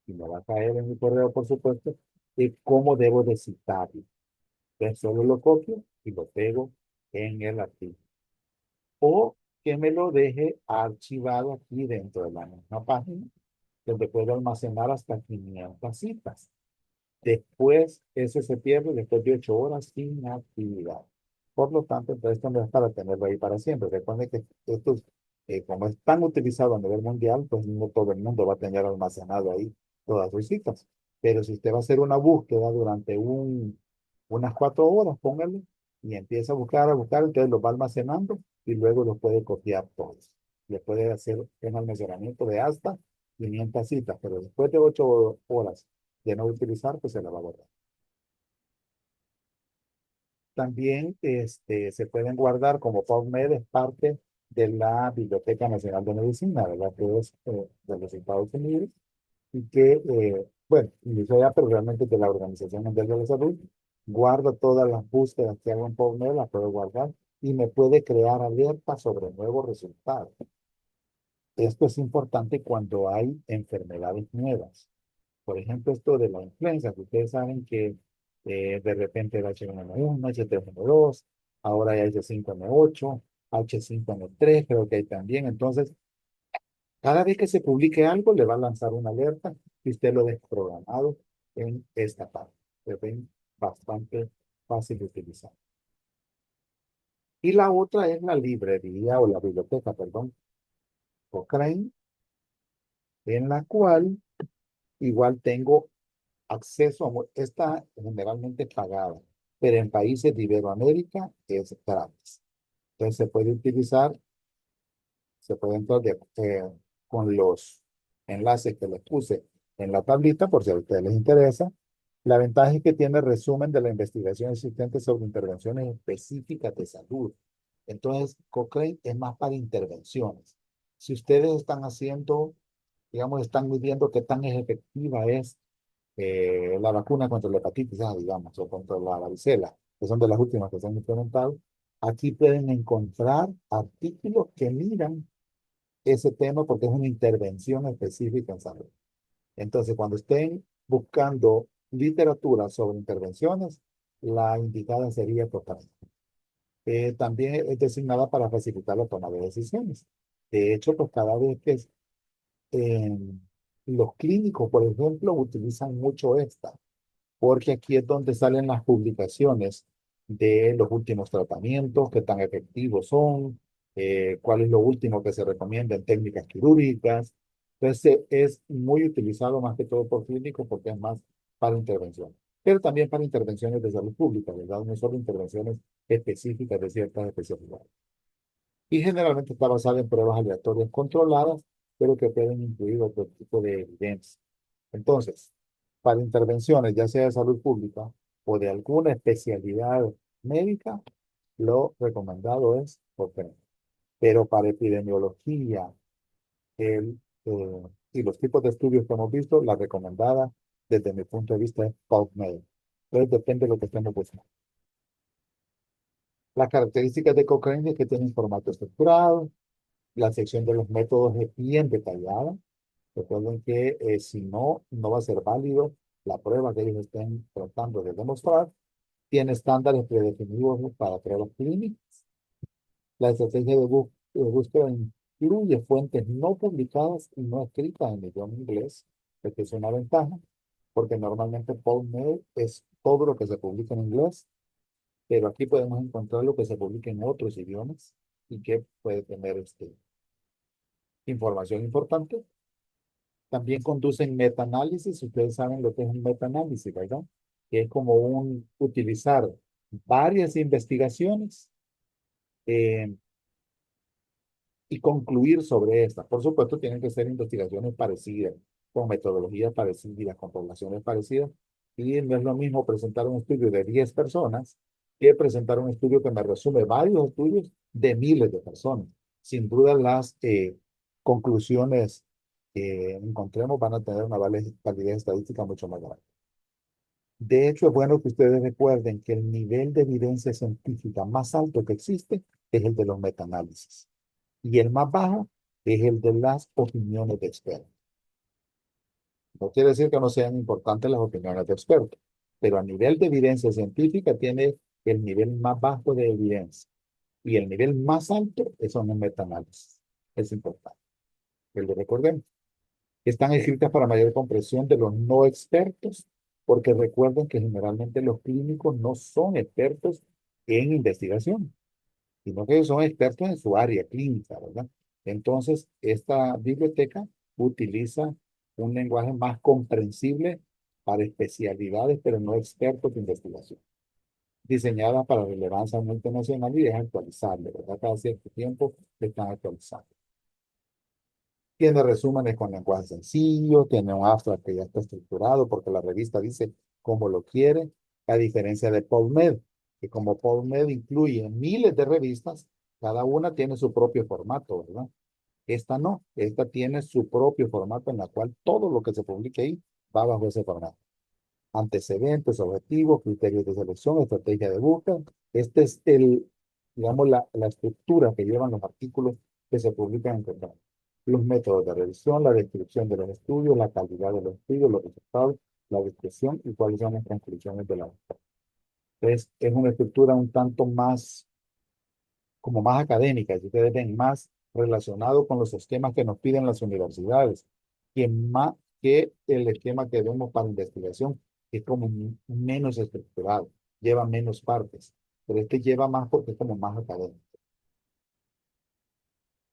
y me va a caer en mi correo, por supuesto, de cómo debo de citarlo. Entonces solo lo copio y lo pego en el artículo. O que me lo deje archivado aquí dentro de la misma página, donde puedo almacenar hasta 500 citas. Después, eso se pierde después de 8 horas sin actividad. Por lo tanto, entonces esto no es para tenerlo ahí para siempre. Recuerden que estos, como es tan utilizado a nivel mundial, pues no todo el mundo va a tener almacenado ahí todas sus citas. Pero si usted va a hacer una búsqueda durante unas 4 horas, póngale y empieza a buscar, entonces los va almacenando y luego los puede copiar todos. Le puede hacer un almacenamiento de hasta 500 citas, pero después de 8 horas de no utilizar, pues se la va a borrar. También se pueden guardar como PubMed, es parte de la Biblioteca Nacional de Medicina, ¿verdad? Que es de los Estados Unidos y que, bueno, inició ya, pero realmente de la Organización Mundial de la Salud, guarda todas las búsquedas que hago en PubMed, las puedo guardar y me puede crear alertas sobre nuevos resultados. Esto es importante cuando hay enfermedades nuevas. Por ejemplo, esto de la influenza, que ustedes saben que de repente el H1N1, H3N2, ahora hay H5N8, H5N3, creo que hay también. Entonces, cada vez que se publique algo, le va a lanzar una alerta y usted lo deja programado en esta parte. Es bastante fácil de utilizar. Y la otra es la librería o la biblioteca, perdón, Cochrane, en la cual igual tengo acceso está generalmente pagada, pero en países de Iberoamérica es gratis. Entonces se puede utilizar, se puede entrar con los enlaces que les puse en la tablita, por si a ustedes les interesa. La ventaja es que tiene resumen de la investigación existente sobre intervenciones específicas de salud. Entonces, Cochrane es más para intervenciones. Si ustedes están haciendo, digamos, están midiendo qué tan efectiva es la vacuna contra la hepatitis A, digamos, o contra la varicela, que son de las últimas que se han implementado, aquí pueden encontrar artículos que miran ese tema porque es una intervención específica en salud. Entonces, cuando estén buscando literatura sobre intervenciones, la indicada sería total. También es designada para facilitar la toma de decisiones. De hecho, pues cada vez que los clínicos, por ejemplo, utilizan mucho esta porque aquí es donde salen las publicaciones de los últimos tratamientos, qué tan efectivos son, cuál es lo último que se recomienda en técnicas quirúrgicas. Entonces, es muy utilizado más que todo por clínicos porque es más para intervención, pero también para intervenciones de salud pública, ¿verdad? No solo intervenciones específicas de ciertas especialidades. Y generalmente está basada en pruebas aleatorias controladas, pero que pueden incluir otro tipo de evidencia. Entonces, para intervenciones, ya sea de salud pública o de alguna especialidad médica, lo recomendado es Cochrane. Pero para epidemiología, el y los tipos de estudios que hemos visto, la recomendada desde mi punto de vista es PubMed. Entonces depende de lo que estemos buscando. Las características de Cochrane es que tiene un formato estructurado, la sección de los métodos es bien detallada. Recuerden que si no, no va a ser válido la prueba que ellos estén tratando de demostrar. Tiene estándares predefinidos para pruebas clínicas. La estrategia de búsqueda incluye fuentes no publicadas y no escritas en idioma inglés, lo que es una ventaja, porque normalmente PubMed es todo lo que se publica en inglés, pero aquí podemos encontrar lo que se publica en otros idiomas y que puede tener información importante. También conducen metaanálisis. Ustedes saben lo que es un metaanálisis, ¿verdad? Que es como utilizar varias investigaciones eh, y concluir sobre estas. Por supuesto, tienen que ser investigaciones parecidas, con metodologías parecidas, con poblaciones parecidas. Y no es lo mismo presentar un estudio de 10 personas que presentar un estudio que me resume varios estudios de miles de personas. Sin duda, las conclusiones que encontremos van a tener una validez estadística mucho más grande. De hecho, es bueno que ustedes recuerden que el nivel de evidencia científica más alto que existe es el de los metaanálisis. Y el más bajo es el de las opiniones de expertos. No quiere decir que no sean importantes las opiniones de expertos, pero a nivel de evidencia científica tiene el nivel más bajo de evidencia. Y el nivel más alto son los metaanálisis. Es importante que lo recordemos. Están escritas para mayor comprensión de los no expertos, porque recuerden que generalmente los clínicos no son expertos en investigación, sino que son expertos en su área clínica, ¿verdad? Entonces, esta biblioteca utiliza un lenguaje más comprensible para especialidades, pero no expertos de investigación. Diseñada para relevancia multinacional y es actualizable, ¿verdad? Cada cierto tiempo están actualizando. Tiene resúmenes con lenguaje sencillo, tiene un abstract que ya está estructurado porque la revista dice cómo lo quiere, a diferencia de PubMed, que como PubMed incluye miles de revistas, cada una tiene su propio formato, ¿verdad? Esta no, esta tiene su propio formato en la cual todo lo que se publique ahí va bajo ese formato. Antecedentes, objetivos, criterios de selección, estrategia de búsqueda. Este es digamos, la estructura que llevan los artículos que se publican en Cochrane. Los métodos de revisión, la descripción de los estudios, la calidad de los estudios, los resultados, la descripción y cuáles son las conclusiones de la búsqueda. Entonces, es una estructura un tanto más, como más académica, si ustedes ven, más relacionado con los esquemas que nos piden las universidades, que más que el esquema que vemos para investigación, que es como menos estructurado, lleva menos partes, pero este lleva más porque es como más académico.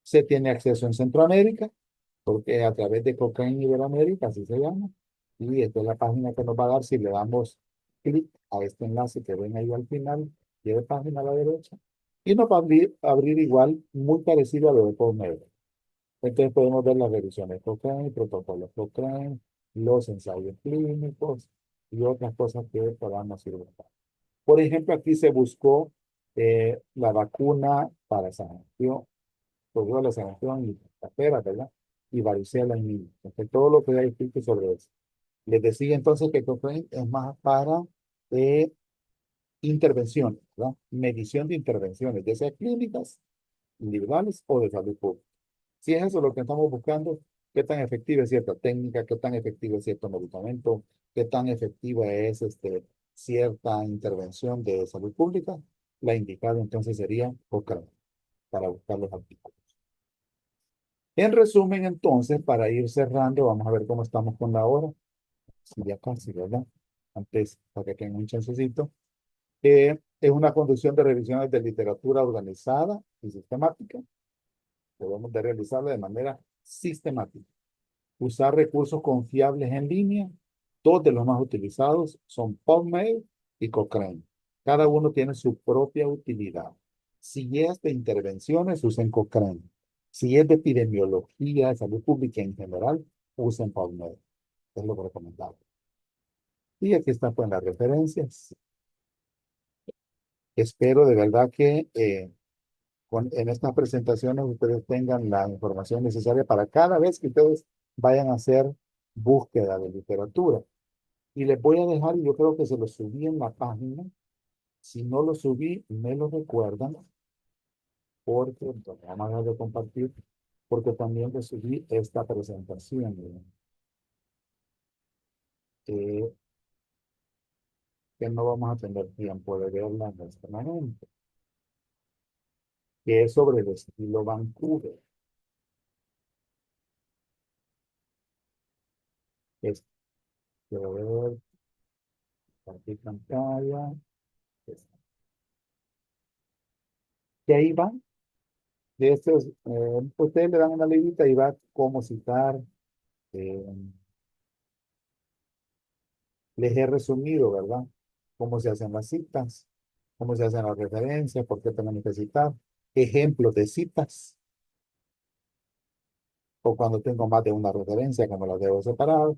Se tiene acceso en Centroamérica, porque a través de Cochrane Iberoamérica, así se llama, y esta es la página que nos va a dar si le damos clic a este enlace que ven ahí al final, de página a la derecha, y nos va a abrir igual, muy parecido a lo de PubMed. Entonces podemos ver las revisiones Cochrane, protocolos Cochrane, los ensayos clínicos y otras cosas que podamos ir buscando. Por ejemplo, aquí se buscó la vacuna para sarampión, por la sarampión y la pera, ¿verdad? Y varicela en niños. Entonces, todo lo que hay escrito sobre eso. Les decía entonces que Cochrane es más para intervención, ¿verdad? Medición de intervenciones, ya sea clínicas, individuales o de salud pública. Si es eso lo que estamos buscando, qué tan efectiva es cierta técnica, qué tan efectivo es cierto medicamento, qué tan efectiva es cierta intervención de salud pública, la indicada entonces sería Cochrane para buscar los artículos. En resumen, entonces, para ir cerrando, vamos a ver cómo estamos con la hora. Sí, ya casi, ¿verdad? Antes, para que tengan un chancecito. Es una conducción de revisiones de literatura organizada y sistemática. Debemos de realizarla de manera sistemática. Usar recursos confiables en línea. Dos de los más utilizados son PubMed y Cochrane. Cada uno tiene su propia utilidad. Si es de intervenciones, usen Cochrane. Si es de epidemiología, de salud pública en general, usen PubMed. Es lo recomendable. Y aquí están pues las referencias. Espero de verdad que en estas presentaciones ustedes tengan la información necesaria para cada vez que ustedes vayan a hacer búsqueda de literatura. Y les voy a dejar, y yo creo que se lo subí en la página. Si no lo subí, me lo recuerdan, porque entonces, vamos a dejar de compartir, porque también le subí esta presentación, ¿verdad? Eh, que no vamos a tener tiempo de verla en este momento, que es sobre el estilo Vancouver. Es, quiero ver, compartir pantalla. Es- Y ahí van, de estos, ustedes le dan una librita y va cómo citar. eh, Les he resumido, ¿verdad? Cómo se hacen las citas, cómo se hacen las referencias, por qué tenemos que citar, ejemplos de citas, o cuando tengo más de una referencia, cómo las debo separar,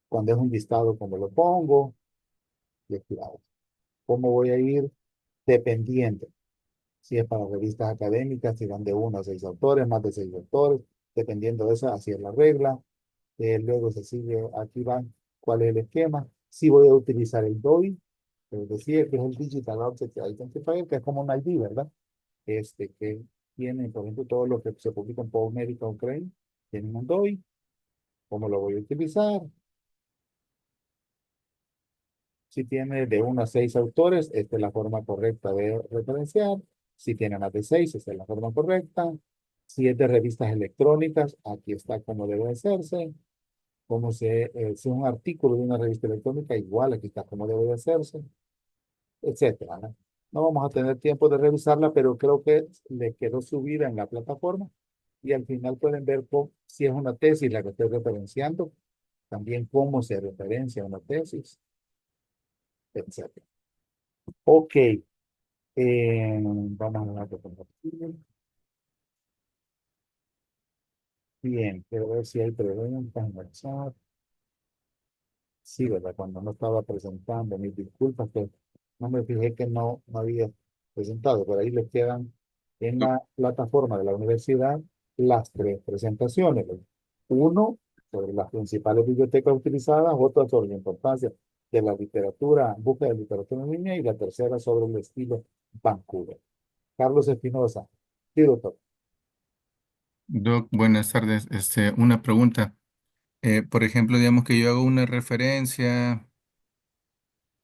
cuando es un listado, cómo lo pongo, y claro, cómo voy a ir dependiendo, si es para revistas académicas, si van de uno a seis autores, más de seis autores, dependiendo de esa, así es la regla. Luego se sigue, aquí van, cuál es el esquema. Si voy a utilizar el DOI, decía que es el Digital Object Identifier, que es como un ID, ¿verdad? Que tiene, por ejemplo, todo lo que se publica en PubMed y Cochrane, tienen un DOI. ¿Cómo lo voy a utilizar? Si tiene de uno a seis autores, esta es la forma correcta de referenciar. Si tiene más de seis, esta es la forma correcta. Si es de revistas electrónicas, aquí está cómo debe hacerse. Si es un artículo de una revista electrónica, igual aquí está cómo debe hacerse, etcétera, ¿no? No vamos a tener tiempo de revisarla, pero creo que le quedó subida en la plataforma y al final pueden ver si es una tesis la que estoy referenciando, también cómo se referencia una tesis, etcétera. Ok, vamos a compartir. Bien, quiero ver si hay preguntas en el chat. Sí, ¿verdad? Cuando no estaba presentando, mis disculpas, que no me fijé que no había presentado. Por ahí les quedan en la plataforma de la universidad las tres presentaciones, ¿verdad? Uno sobre las principales bibliotecas utilizadas, otra sobre la importancia de la literatura, búsqueda de literatura en línea, y la tercera sobre el estilo Vancouver. Carlos Espinosa. Sí, doctor. Doc, buenas tardes. Una pregunta. Por ejemplo, digamos que yo hago una referencia,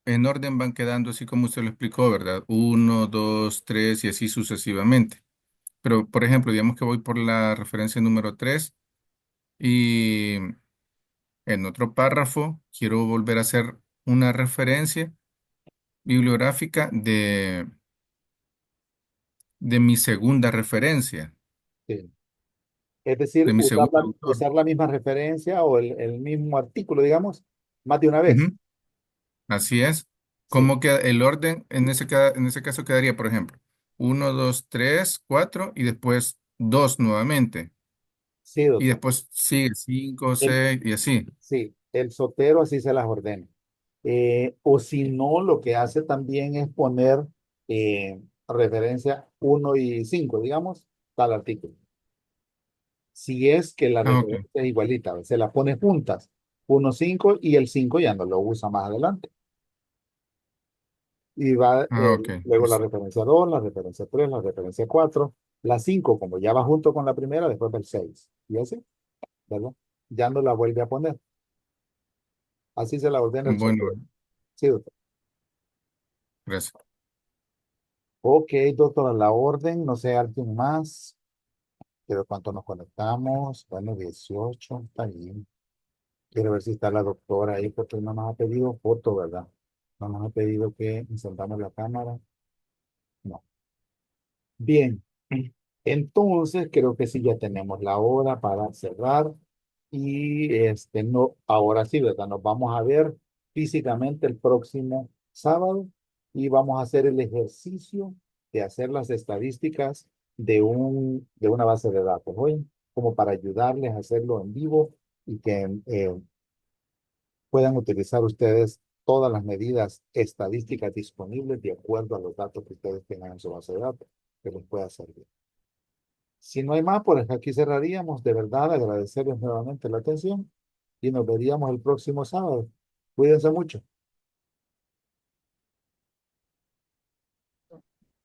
en orden van quedando así como usted lo explicó, ¿verdad? Uno, dos, tres y así sucesivamente. Pero, por ejemplo, digamos que voy por la referencia número tres y en otro párrafo quiero volver a hacer una referencia bibliográfica de mi segunda referencia, Sí. Es decir, de mi segundo autor. usar la misma referencia o el mismo artículo, digamos, más de una vez. Ujú. Así es. Sí, ¿Cómo queda el orden? En ese caso quedaría, por ejemplo, uno, dos, tres, cuatro y después dos nuevamente. sí, Y doctor. después sigue cinco, El, seis y así. sí, el sotero así se las ordena. O si no, lo que hace también es poner referencia uno y 5, digamos, tal artículo. Si es que la Ah, ok. referencia es igualita, se la pone juntas, uno 5 y el 5 ya no lo usa más adelante. Y va Ah, ok. luego la Pues, referencia 2, la referencia 3, la referencia 4, la 5 como ya va junto con la primera, después va el 6. ¿Y así? ¿Verdad? Ya no la vuelve a poner. Así se la ordena el bueno, sorteo. Sí, doctor. gracias. Ok, doctor, a la orden, no sé, alguien más. Pero cuánto nos conectamos, bueno, 18, está bien. Quiero ver si está la doctora ahí, porque no nos ha pedido foto, ¿verdad? No nos ha pedido que encendamos la cámara. No. Bien, entonces creo que sí ya tenemos la hora para cerrar y no, ahora sí, ¿verdad? Nos vamos a ver físicamente el próximo sábado y vamos a hacer el ejercicio de hacer las estadísticas de una base de datos, ¿oye? Como para ayudarles a hacerlo en vivo y que puedan utilizar ustedes todas las medidas estadísticas disponibles de acuerdo a los datos que ustedes tengan en su base de datos, que les pueda servir. Si no hay más, pues aquí cerraríamos. De verdad, agradecerles nuevamente la atención y nos veríamos el próximo sábado. Cuídense mucho.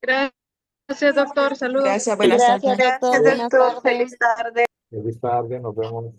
Gracias, doctor. Saludos. Gracias, buenas Gracias, tardes. doctor. Buenas tardes. Feliz tarde, nos vemos.